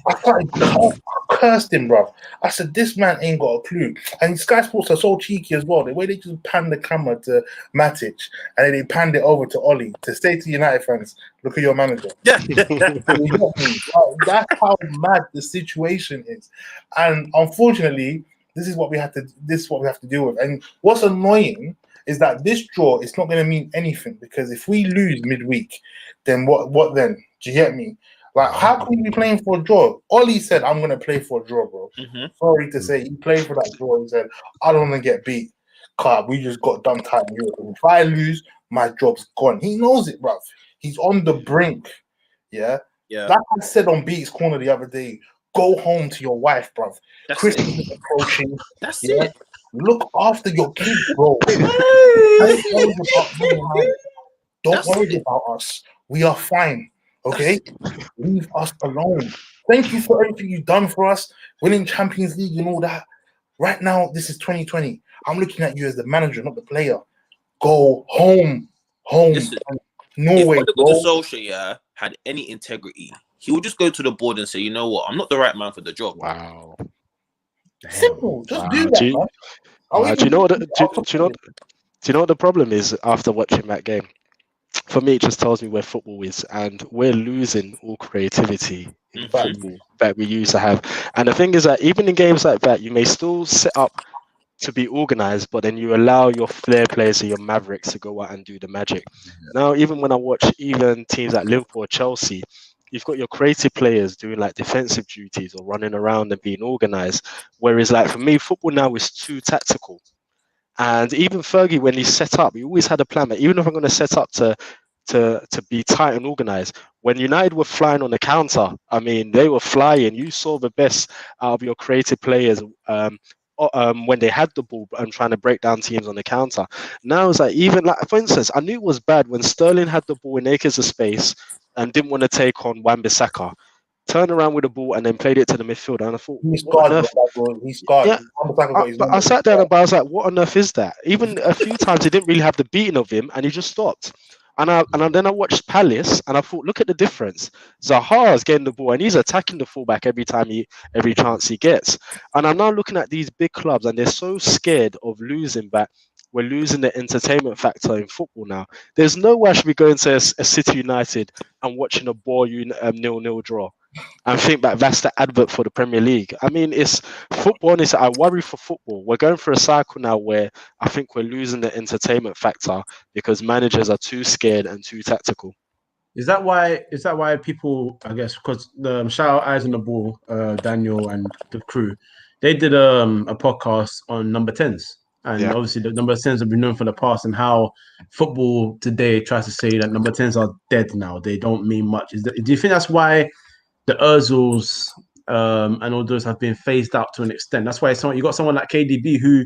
I cursed him, bruv. I said, this man ain't got a clue. And Sky Sports are so cheeky as well. The way they just pan the camera to Matic and then they panned it over to Ollie to say to United fans, look at your manager. Yeah. That's how mad the situation is. And unfortunately, this is what we have to deal with. And what's annoying is that this draw is not going to mean anything because if we lose midweek, then what then? Do you get me? Like, how can we be playing for a draw? Ollie said, I'm going to play for a draw, bro. Mm-hmm. Sorry to say, he played for that draw. He said, I don't want to get beat. Car, we just got done tight in Europe. If I lose, my job's gone. He knows it, bruv. He's on the brink. Yeah. Like I said on Beat's Corner the other day, go home to your wife, bruv. Christmas is approaching. That's it. Look after your kids, bro. Don't worry about us. We are fine. Okay? Leave us alone. Thank you for everything you've done for us, winning Champions League and all that. Right now, this is 2020. I'm looking at you as the manager, not the player. Go home. Listen, Norway, if Solskjaer had any integrity, he would just go to the board and say, you know what, I'm not the right man for the job. Wow. Simple. Just do that, man. Do you know what the problem is after watching that game? For me, it just tells me where football is, and we're losing all creativity in football that we used to have. And the thing is that even in games like that, you may still set up to be organized, but then you allow your flair players and your Mavericks to go out and do the magic. Now, even when I watch even teams like Liverpool or Chelsea, you've got your creative players doing like defensive duties or running around and being organized. Whereas like for me, football now is too tactical. And even Fergie, when he set up, he always had a plan. But even if I'm going to set up to be tight and organized, when United were flying on the counter, I mean, they were flying. You saw the best out of your creative players when they had the ball and trying to break down teams on the counter. Now it's like, even like, for instance, I knew it was bad when Sterling had the ball in acres of space and didn't want to take on Wan-Bissaka. Turned around with the ball and then played it to the midfield. And I thought, he's scarred. Yeah, I sat there and I was like, what on earth is that? Even a few times he didn't really have the beating of him and he just stopped. And then I watched Palace and I thought, look at the difference. Zaha's getting the ball and he's attacking the fullback every chance he gets. And I'm now looking at these big clubs and they're so scared of losing, but we're losing the entertainment factor in football now. There's no way I should be going to a City United and watching a ball 0-0 draw and think that that's the advert for the Premier League. I mean, it's football. Honestly, I worry for football. We're going through a cycle now where I think we're losing the entertainment factor because managers are too scared and too tactical. Is that why people, I guess, because the shout out Eyes on the Ball, Daniel and the crew, they did a podcast on number 10s. And obviously the number 10s have been known for the past and how football today tries to say that number 10s are dead now. They don't mean much. Do you think that's why the Ozils and all those have been phased out to an extent? That's why you got someone like KDB who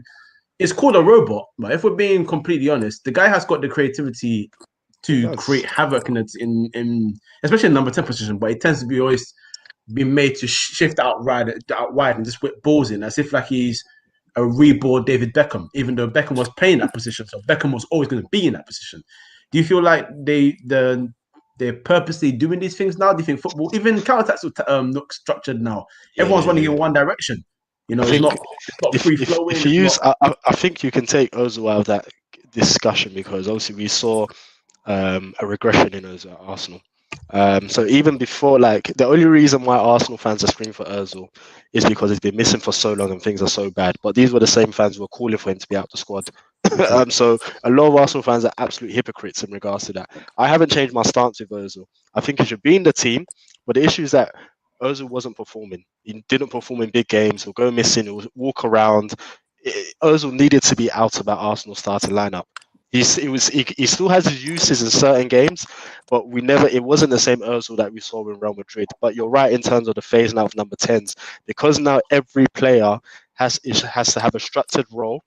is called a robot, but if we're being completely honest, the guy has got the creativity to create havoc in especially in number 10 position, but it tends to be always been made to shift out wide and just whip balls in as if like he's a reborn David Beckham, even though Beckham was playing that position, so Beckham was always going to be in that position. Do you feel like they're purposely doing these things now? Do you think football, even counter-attacks, look structured now? Everyone's running in one direction. You know, I it's think not free flowing. if you use, I think you can take Ozil out of that discussion because obviously we saw a regression in Ozil at Arsenal. So even before, like, the only reason why Arsenal fans are screaming for Ozil is because he's been missing for so long and things are so bad. But these were the same fans who were calling for him to be out the squad. So a lot of Arsenal fans are absolute hypocrites in regards to that. I haven't changed my stance with Ozil. I think he should be in the team, but the issue is that Ozil wasn't performing. He didn't perform in big games. He'll go missing. He'll walk around. Ozil needed to be out of that Arsenal starting lineup. He still has his uses in certain games, but it wasn't the same Ozil that we saw in Real Madrid. But you're right in terms of the phasing out of number 10s, because now every player has to have a structured role.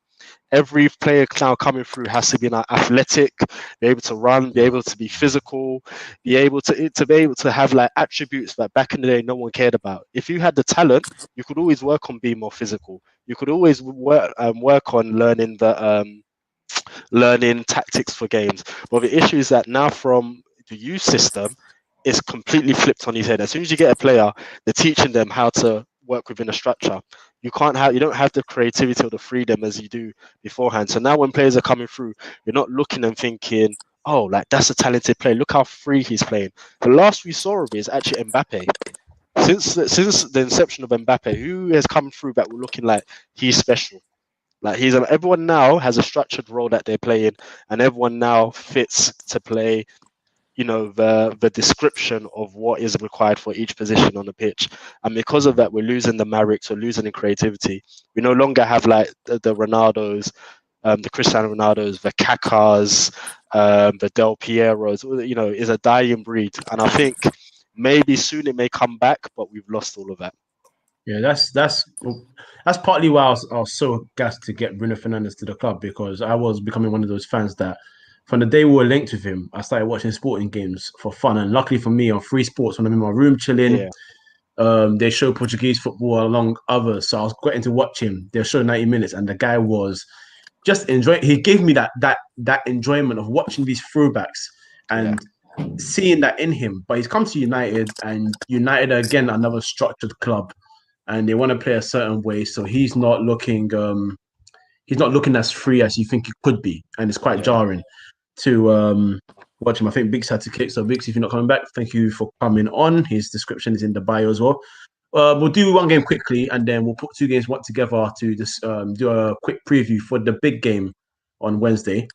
Every player now coming through has to be athletic, be able to run, be able to be physical, be able to have like attributes that back in the day no one cared about. If you had the talent, you could always work on being more physical. You could always work on learning tactics for games. But the issue is that now from the youth system, it's completely flipped on his head. As soon as you get a player, they're teaching them how to work within a structure. You don't have the creativity or the freedom as you do beforehand. So now when players are coming through, you're not looking and thinking, oh, like that's a talented player. Look how free he's playing. The last we saw of it is actually Mbappe. Since the inception of Mbappe, who has come through that we're looking like he's special. Like everyone now has a structured role that they're playing, and everyone now fits to play, the description of what is required for each position on the pitch. And because of that, we're losing the Mareks, we're losing in creativity. We no longer have like the Ronaldos, the Cristiano Ronaldos, the Kakas, the Del Pieros. Is a dying breed, and I think maybe soon it may come back, but we've lost all of that. Yeah, that's partly why I was so gassed to get Bruno Fernandes to the club, because I was becoming one of those fans that from the day we were linked with him, I started watching sporting games for fun. And luckily for me, on Free Sports, when I'm in my room chilling, they show Portuguese football along others. So I was getting to watch him. They showed 90 minutes, and the guy was just enjoying. He gave me that enjoyment of watching these throwbacks and seeing that in him. But he's come to United, and United are, again, another structured club, and they want to play a certain way. So he's not looking as free as you think he could be, and it's quite jarring to watch him. I think Biggs had to kick. So Biggs, if you're not coming back, thank you for coming on. His description is in the bio as well. We'll do one game quickly, and then we'll put two games together to just do a quick preview for the big game on Wednesday.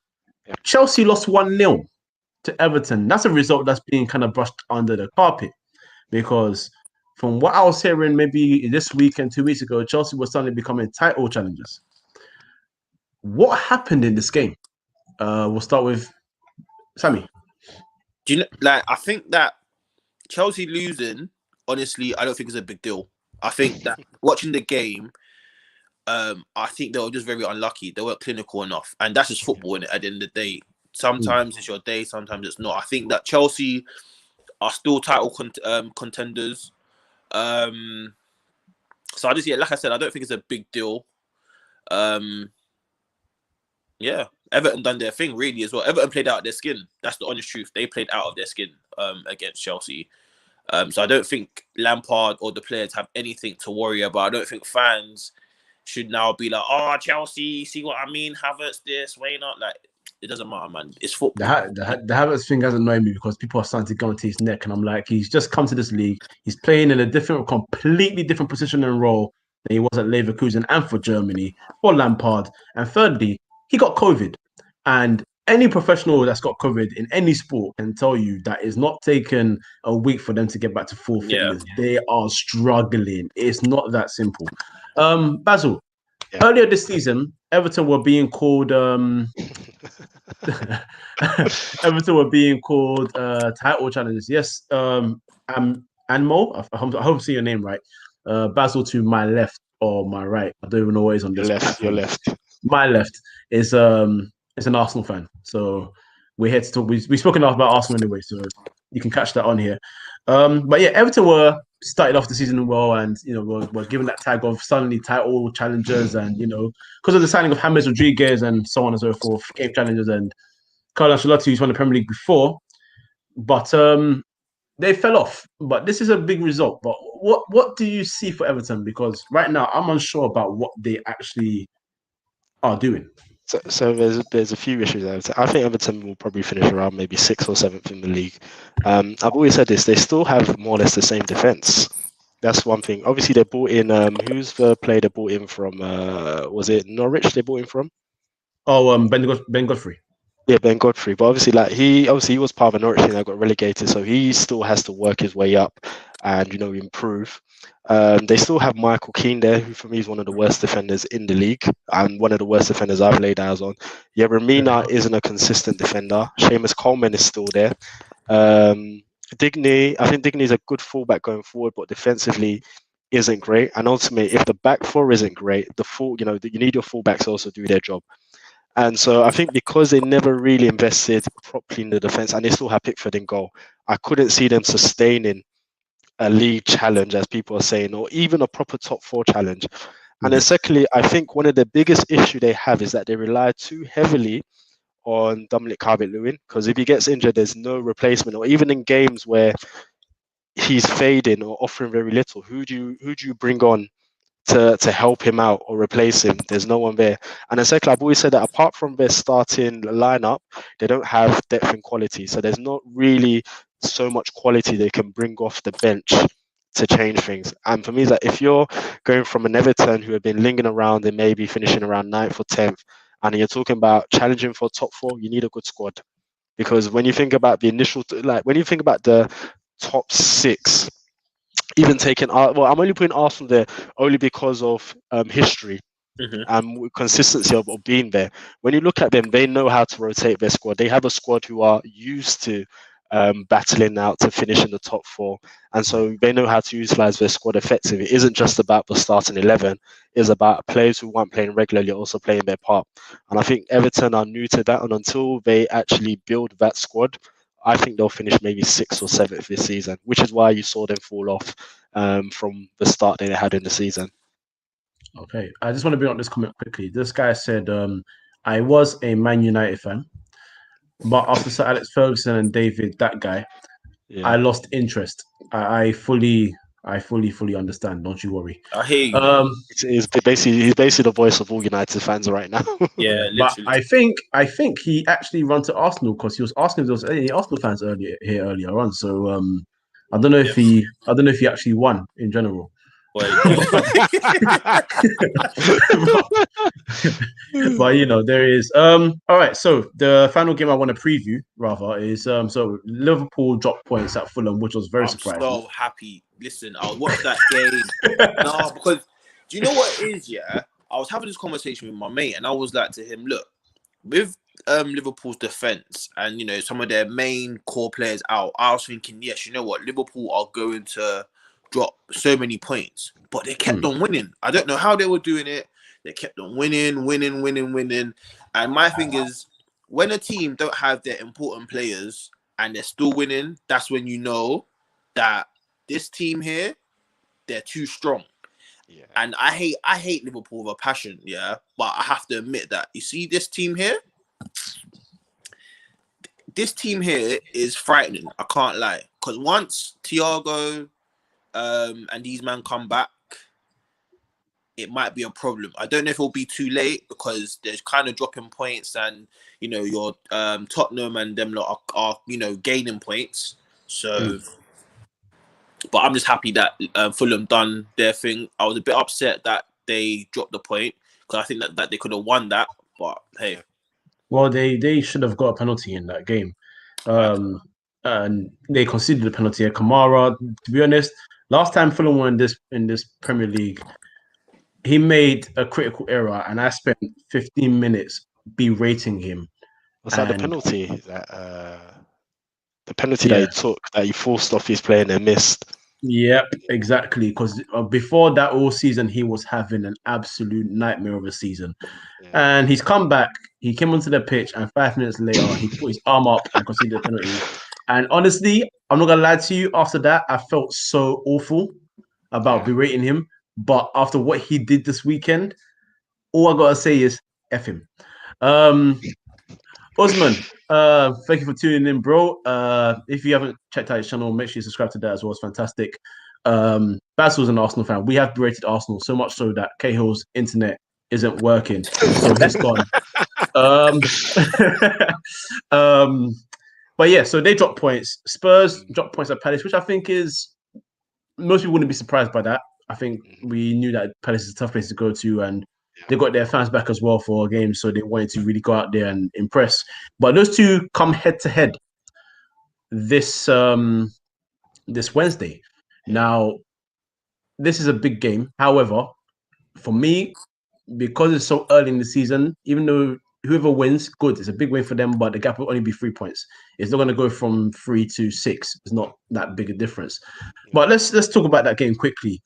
Chelsea lost 1-0 to Everton. That's a result that's being kind of brushed under the carpet, because from what I was hearing maybe this week and 2 weeks ago, Chelsea was suddenly becoming title challengers. What happened in this game? We'll start with Sammy. Do you know, like, I think that Chelsea losing, honestly, I don't think it's a big deal. I think that watching the game, I think they were just very unlucky. They weren't clinical enough, and that's just football. And at the end of the day, sometimes it's your day, sometimes it's not. I think that Chelsea are still title contenders. So I just, like I said, I don't think it's a big deal. Everton done their thing really as well. Everton played out of their skin. That's the honest truth. They played out of their skin against Chelsea. So I don't think Lampard or the players have anything to worry about. I don't think fans should now be like, oh, Chelsea, see what I mean? Havertz this, way not. Like, it doesn't matter, man. It's football. The Havertz thing has annoyed me because people are starting to go into his neck, and I'm like, he's just come to this league. He's playing in a completely different position and role than he was at Leverkusen and for Germany, for Lampard. And thirdly, he got COVID. And any professional that's got COVID in any sport can tell you that it's not taken a week for them to get back to full fitness. They are struggling. It's not that simple. Basil, earlier this season, Everton were being called title challengers. Yes, Anmo, I hope I see your name right. Basil to my left or my right. I don't even know what is on this. Your left. My left is an Arsenal fan. So we're here to talk. We've spoken about Arsenal anyway, so you can catch that on here. But yeah, Everton were started off the season well, and we're given that tag of suddenly title challengers, and because of the signing of James Rodriguez and so on and so forth, game challengers, and Carlo Ancelotti, who's won the Premier League before, but they fell off. But this is a big result. But what do you see for Everton? Because right now I'm unsure about what they actually are doing. So there's a few issues there. I think Everton will probably finish around maybe 6th or 7th in the league. I've always said this, they still have more or less the same defence. That's one thing. Obviously, they brought in, who's the player they brought in from, was it Norwich they brought in from? Oh, Ben Godfrey. Yeah, Ben Godfrey. But obviously, he was part of a Norwich team that got relegated, so he still has to work his way up and improve. They still have Michael Keane there, who for me is one of the worst defenders in the league and one of the worst defenders I've laid eyes on. Yeah, Ramina isn't a consistent defender. Seamus Coleman is still there. Digne, I think Digne is a good fullback going forward, but defensively isn't great. And ultimately, if the back four isn't great, you need your fullbacks to also do their job. And so I think because they never really invested properly in the defense, and they still have Pickford in goal, I couldn't see them sustaining a league challenge, as people are saying, or even a proper top 4 challenge. And then secondly, I think one of the biggest issue they have is that they rely too heavily on Dominic Calvert-Lewin, because if he gets injured, there's no replacement. Or even in games where he's fading or offering very little, who do you bring on to help him out or replace him? There's no one there. And then secondly, I've always said that apart from their starting lineup, they don't have depth and quality. So there's not really so much quality they can bring off the bench to change things. And for me, it's like if you're going from an Everton who have been lingering around and maybe finishing around 9th or 10th, and you're talking about challenging for top 4, you need a good squad. Because when you think about when you think about the top 6, even taking, I'm only putting Arsenal there only because of history and consistency of being there. When you look at them, they know how to rotate their squad. They have a squad who are used to battling out to finish in the top 4, and so they know how to utilize their squad effectively. It isn't just about the starting 11; it's about players who weren't playing regularly also playing their part. And I think Everton are new to that, and until they actually build that squad, I think they'll finish maybe 6th or 7th this season, which is why you saw them fall off from the start they had in the season. Okay, I just want to bring up this comment quickly. This guy said, I was a Man United fan, but after Sir Alex Ferguson and David, that guy, I lost interest. I fully understand. Don't you worry. I hear you. He's basically the voice of all United fans right now. Yeah, but literally. I think he actually ran to Arsenal because he was asking if there was any Arsenal fans earlier on. So I don't know if he actually won in general. But there is all right. So the final game I want to preview rather is so Liverpool dropped points at Fulham, which was very surprising. I'm so happy. Listen, I'll watch that game. No, because do you know what it is? Yeah, I was having this conversation with my mate, and I was like to him, look, with Liverpool's defense and some of their main core players out, I was thinking, yes, you know what, Liverpool are going to drop so many points, but they kept on winning. I don't know how they were doing it. They kept on winning. And my thing is, when a team don't have their important players and they're still winning, that's when you know that this team here, they're too strong. Yeah. And I hate Liverpool with a passion, yeah. But I have to admit that you see this team here is frightening. I can't lie, because once Thiago and these men come back, it might be a problem. I don't know if it'll be too late because there's kind of dropping points, and your Tottenham and them lot are gaining points. So, but I'm just happy that Fulham done their thing. I was a bit upset that they dropped the point because I think that they could have won that. But hey, well, they should have got a penalty in that game, and they conceded the penalty. Kamara, to be honest, last time Fulham won in this Premier League, he made a critical error, and I spent 15 minutes berating him. Was that the penalty? The penalty that he took, that he forced off his play and then missed? Yep, exactly. Because before that, all season, he was having an absolute nightmare of a season. Yeah. And he's come back. He came onto the pitch, and 5 minutes later, he put his arm up and conceded a penalty. And honestly, I'm not gonna lie to you. After that, I felt so awful about berating him. But after what he did this weekend, all I gotta say is F him. Osman, thank you for tuning in, bro. If you haven't checked out his channel, make sure you subscribe to that as well. It's fantastic. Basil's an Arsenal fan. We have berated Arsenal so much so that Cahill's internet isn't working, so he's gone. But yeah, so they dropped points. Spurs dropped points at Palace, which I think is most people wouldn't be surprised by that. I think we knew that Palace is a tough place to go to, and they got their fans back as well for a game, so they wanted to really go out there and impress. But those two come head to head this Wednesday. Now, this is a big game. However, for me, because it's so early in the season, even though whoever wins, good, it's a big win for them, but the gap will only be 3 points. It's not going to go from 3 to 6. It's not that big a difference. But let's talk about that game quickly.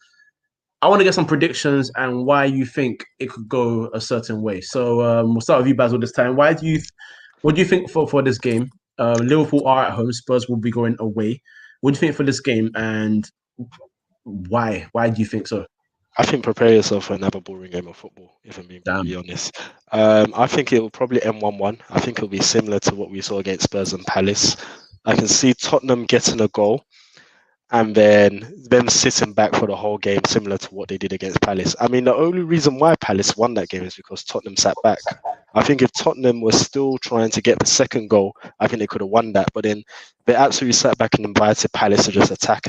I want to get some predictions and why you think it could go a certain way. So we'll start with you, Basil, this time. What do you think for this game? Liverpool are at home. Spurs will be going away. What do you think for this game, and why? Why do you think so? I think prepare yourself for another boring game of football, if I'm being brutally honest. I think it will probably end 1-1. I think it'll be similar to what we saw against Spurs and Palace. I can see Tottenham getting a goal and then them sitting back for the whole game, similar to what they did against Palace. I mean, the only reason why Palace won that game is because Tottenham sat back. I think if Tottenham was still trying to get the second goal, I think they could have won that. But then they absolutely sat back and invited Palace to just attack.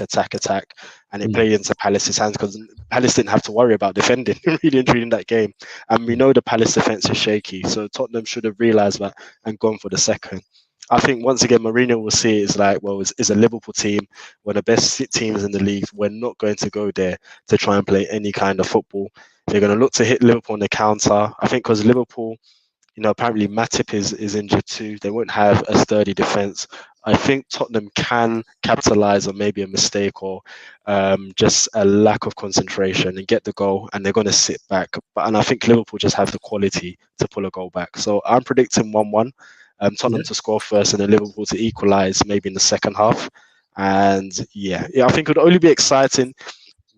And it played into Palace's hands because Palace didn't have to worry about defending really in that game. And we know the Palace defense is shaky. So Tottenham should have realised that and gone for the second. I think once again, Mourinho will see it as like, well, it's a Liverpool team. We're the best teams in the league. We're not going to go there to try and play any kind of football. They're going to look to hit Liverpool on the counter. I think because Liverpool, apparently Matip is injured too. They won't have a sturdy defense. I think Tottenham can capitalize on maybe a mistake or just a lack of concentration and get the goal, and they're going to sit back. And I think Liverpool just have the quality to pull a goal back. So I'm predicting 1-1. Tottenham to score first and then Liverpool to equalise maybe in the second half. And yeah, I think it would only be exciting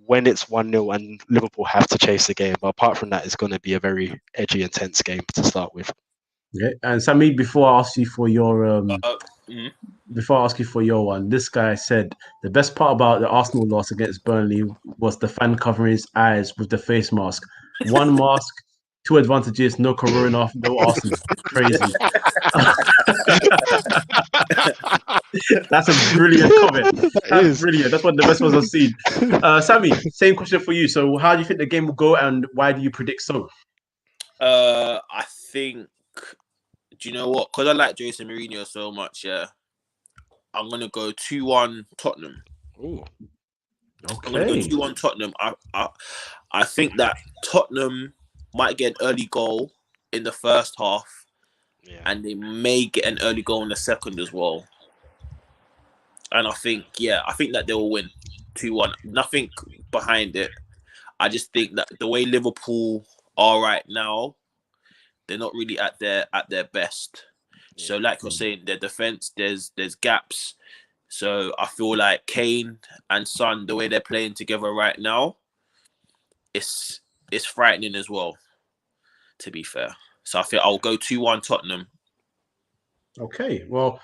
when it's 1-0 and Liverpool have to chase the game. But apart from that, it's going to be a very edgy, intense game to start with. Yeah, and Sammy, before I ask you for your one, this guy said the best part about the Arsenal loss against Burnley was the fan covering his eyes with the face mask. One mask, 2 advantages, no corona, no Arsenal. Crazy. That's a brilliant comment. That's brilliant. That's one of the best ones I've seen. Sammy, same question for you. So how do you think the game will go and why do you predict so? I think, do you know what? Because I like Jose Mourinho so much, yeah, I'm going to go 2-1 Tottenham. Ooh. Okay. I'm going to go 2-1 Tottenham. I think that Tottenham might get an early goal in the first half, and they may get an early goal in the second as well. And I think that they will win 2-1. Nothing behind it. I just think that the way Liverpool are right now, they're not really at their best. Yeah. So, like you're saying, their defense, there's gaps. So I feel like Kane and Son, the way they're playing together right now, it's frightening as well, to be fair. So I think I'll go 2-1 Tottenham. Okay, well,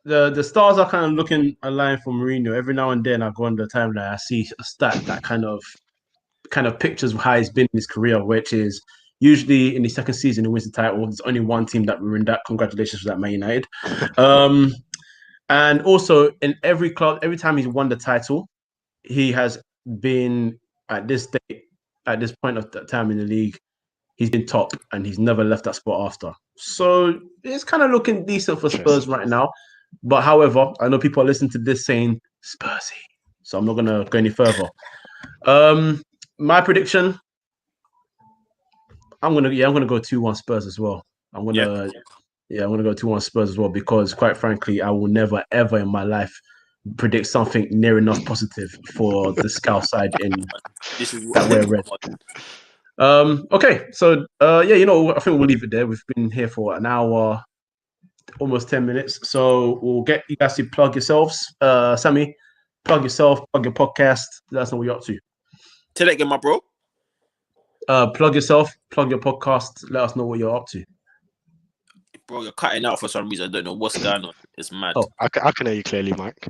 the stars are kind of looking aligned for Mourinho. Every now and then I go on the timeline, I see a stat that kind of pictures how he's been in his career, which is usually in the second season he wins the title. There's only one team that ruined that. Congratulations for that, Man United. And also in every club, every time he's won the title, he has been at this point of the time in the league, he's been top and he's never left that spot after. So it's kind of looking decent for Spurs right now. But however, I know people are listening to this saying Spursy, so I'm not gonna go any further. My prediction, I'm gonna go 2-1 Spurs as well. I'm gonna go 2-1 Spurs as well because quite frankly, I will never ever in my life predict something near enough positive for the Scout side in that we're red. Okay, so I think we'll leave it there. We've been here for an hour almost 10 minutes. So we'll get you guys to plug yourselves. Sammy, plug yourself, plug your podcast. Let us know what you're up to. Tell that again, my bro. Plug yourself, plug your podcast. Let us know what you're up to. Bro, you're cutting out for some reason. I don't know what's going on. It's mad. Oh. I can hear you clearly, Mike.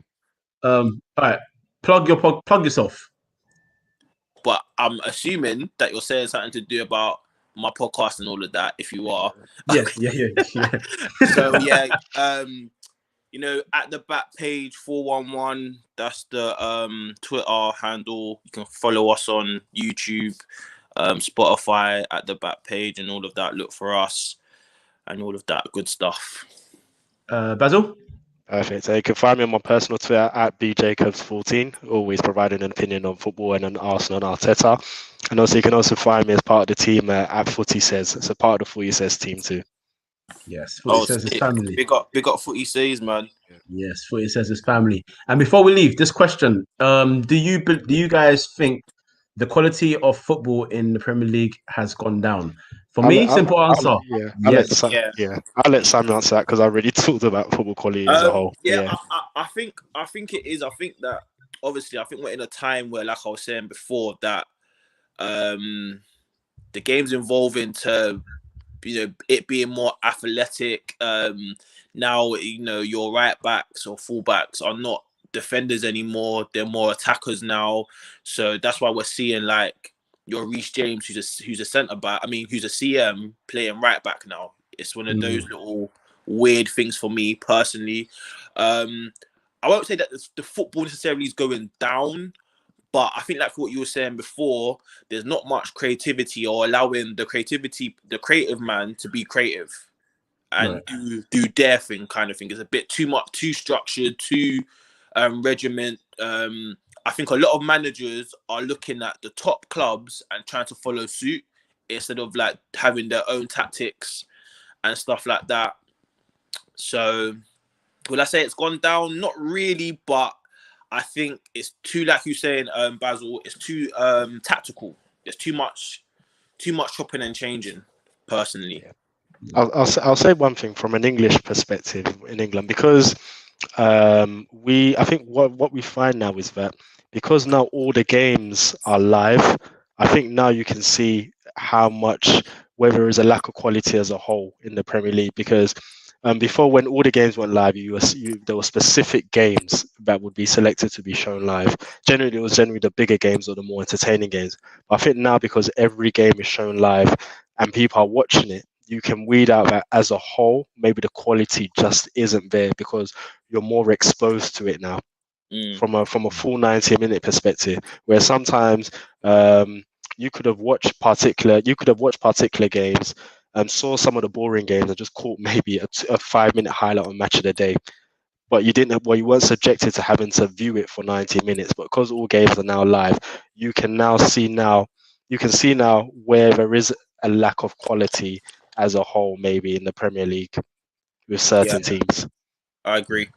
All right. Plug yourself. But I'm assuming that you're saying something to do about my podcast and all of that. If you are, Yeah. So yeah, you know, at the back page 411. That's the Twitter handle. You can follow us on YouTube, Spotify at the back page, and all of that. Look for us and all of that good stuff. Basil. Perfect. So you can find me on my personal Twitter at bjacobs14, always providing an opinion on football and on Arsenal and Arteta. And also you can also find me as part of the team at Footy Says. It's a part of the Footy Says team too. Yes, Footy Says his family. Big up Footy Says, man. Yes, Footy Says his family. And before we leave, this question: do you guys think the quality of football in the Premier League has gone down? For me, simple answer. Yes. I'll let Sam answer that because I already talked about football quality as a whole. I think it is. I think that obviously we're in a time where, like I was saying before, that the game's evolving to, you know, it being more athletic. Now, you know, your right backs or full backs are not defenders anymore. They're more attackers now. So that's why we're seeing like your Reece James, who's a centre back. I mean, who's a CM playing right back now. It's one of those little weird things for me personally. I won't say that the football necessarily is going down, but I think like what you were saying before, there's not much creativity or allowing the creative man to be creative and do their thing kind of thing. It's a bit too much, too structured, too regiment. I think a lot of managers are looking at the top clubs and trying to follow suit instead of like having their own tactics and stuff like that. So will I say it's gone down? Not really, but I think it's too, like you saying, Basil, it's too tactical. There's too much chopping and changing, personally. I'll say one thing from an English perspective in England, because I think what we find now is that because now all the games are live, I think now you can see how much, whether there is a lack of quality as a whole in the Premier League. Because before, when all the games went live, there were specific games that would be selected to be shown live. Generally, it was the bigger games or the more entertaining games. But I think now, because every game is shown live and people are watching it, you can weed out that as a whole, maybe the quality just isn't there because you're more exposed to it now from a full 90-minute perspective. Where sometimes you could have watched particular games and saw some of the boring games and just caught maybe a 5-minute highlight on Match of the Day, but you weren't subjected to having to view it for 90 minutes. But because all games are now live, you can see now where there is a lack of quality as a whole, maybe in the Premier League with certain teams. I agree.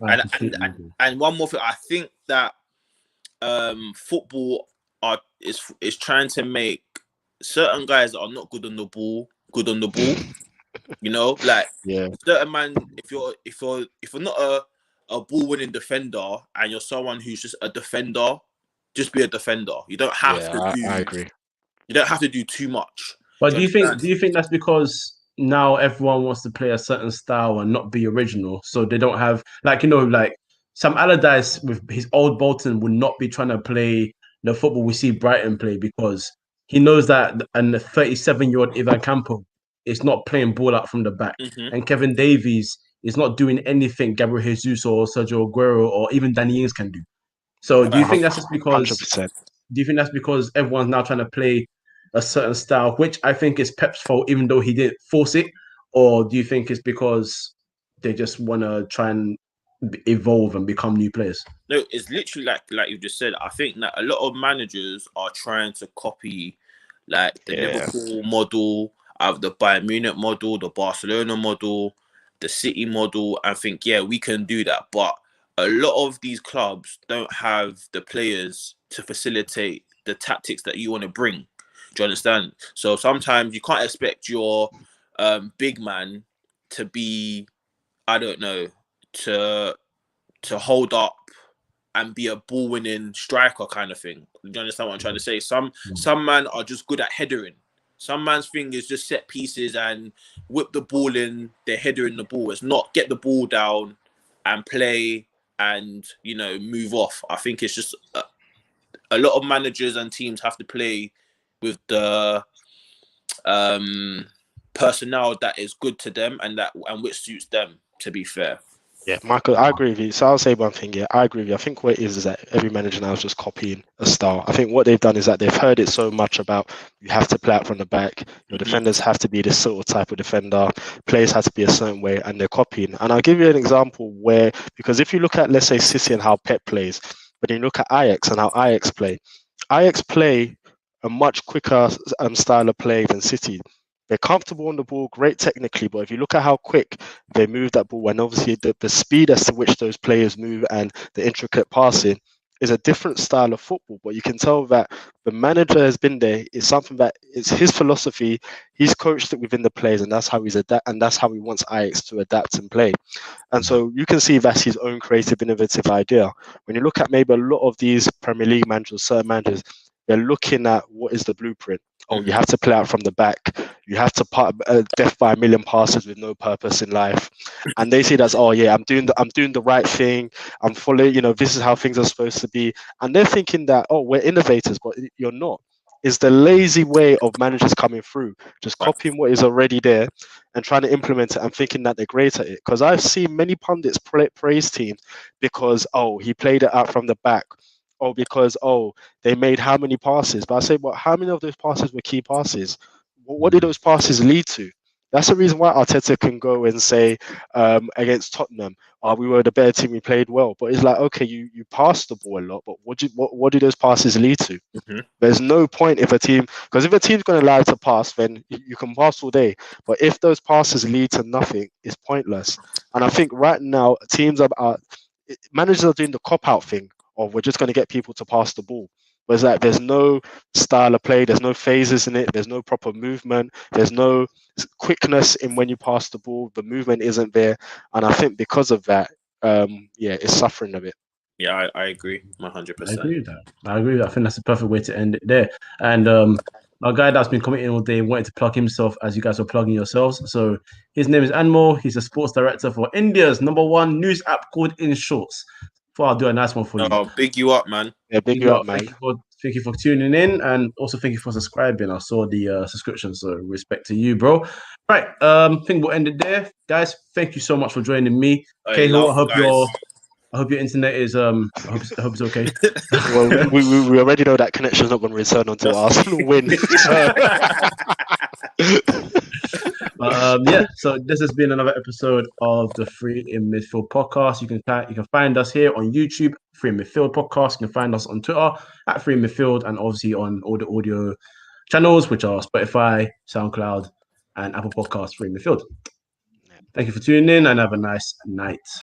And one more thing, I think that football is trying to make certain guys that are not good on the ball. You know, like certain man. If you're not a ball winning defender and you're someone who's just a defender, just be a defender. You don't have to do. I agree. You don't have to do too much. But do you think that's because now everyone wants to play a certain style and not be original? So they don't have, like, you know, like Sam Allardyce with his old Bolton would not be trying to play the football we see Brighton play because he knows that, and the 37-year-old Ivan Campo is not playing ball out from the back. And Kevin Davies is not doing anything Gabriel Jesus or Sergio Aguero or even Danny Ings can do. So do you think that's just because 100%. Do you think that's because everyone's now trying to play a certain style, which I think is Pep's fault, even though he didn't force it? Or do you think it's because they just want to try and evolve and become new players? No, it's literally like you just said. I think that a lot of managers are trying to copy like the Liverpool model, out of the Bayern Munich model, the Barcelona model, the City model, and think, we can do that. But a lot of these clubs don't have the players to facilitate the tactics that you want to bring. Do you understand? So sometimes you can't expect your big man to be I don't know, to hold up and be a ball winning striker kind of thing. Do you understand what I'm trying to say? Some men are just good at headering. Some man's thing is just set pieces and whip the ball in, they're headering the ball. It's not get the ball down and play and, you know, move off. I think it's just a lot of managers and teams have to play with the personnel that is good to them and which suits them, to be fair. Yeah, Michael, I agree with you. So I'll say one thing. Yeah, I agree with you. I think what it is that every manager now is just copying a style. I think what they've done is that they've heard it so much about you have to play out from the back. Your defenders have to be this sort of type of defender. Players have to be a certain way, and they're copying. And I'll give you an example where, because if you look at, let's say, City and how Pep plays, but then you look at Ajax and how Ajax play a much quicker style of play than City. They're comfortable on the ball, great technically, but if you look at how quick they move that ball, and obviously the speed as to which those players move and the intricate passing is a different style of football. But you can tell that the manager has been there. It's something that it's his philosophy. He's coached it within the players, and that's how that's how he wants Ajax to adapt and play. And so you can see that's his own creative, innovative idea. When you look at maybe a lot of these Premier League managers, certain managers, they're looking at what is the blueprint. Oh, you have to play out from the back. You have to death by a million passes with no purpose in life, and they see that's I'm doing the right thing. I'm following. This is how things are supposed to be, and they're thinking that we're innovators, but you're not. It's the lazy way of managers coming through, just copying what is already there and trying to implement it and thinking that they're great at it. Because I've seen many pundits praise teams because he played it out from the back. Because they made how many passes? But I say, how many of those passes were key passes? What did those passes lead to? That's the reason why Arteta can go and say against Tottenham, we were the better team, we played well. But it's like, okay, you passed the ball a lot, but what did those passes lead to? There's no point if a team's going to allow it to pass, then you can pass all day. But if those passes lead to nothing, it's pointless. And I think right now managers are doing the cop-out thing. Or we're just going to get people to pass the ball. But it's like there's no style of play, there's no phases in it, there's no proper movement, there's no quickness in when you pass the ball, the movement isn't there. And I think because of that, it's suffering a bit. Yeah, I agree 100%. I agree with that. I think that's the perfect way to end it there. And our guy that's been commenting all day wanted to plug himself as you guys are plugging yourselves. So his name is Anmol. He's a sports director for India's #1 news app called In Shorts. I'll do a nice one for you. Oh, big you up, man. Yeah, big you up, man. Thank you for tuning in, and also thank you for subscribing. I saw the subscription, so respect to you, bro. Right, I think we'll end it there, guys. Thank you so much for joining me. Cahill, I hope your internet is I hope it's okay. Well, we already know that connection's not going to return until Arsenal win. So this has been another episode of the 3inMidfield podcast. You can find us here on YouTube, 3inMidfield podcast. You can find us on Twitter at 3inMidfield, and obviously on all the audio channels, which are Spotify, SoundCloud, and Apple Podcasts, 3inMidfield. Thank you for tuning in, and have a nice night.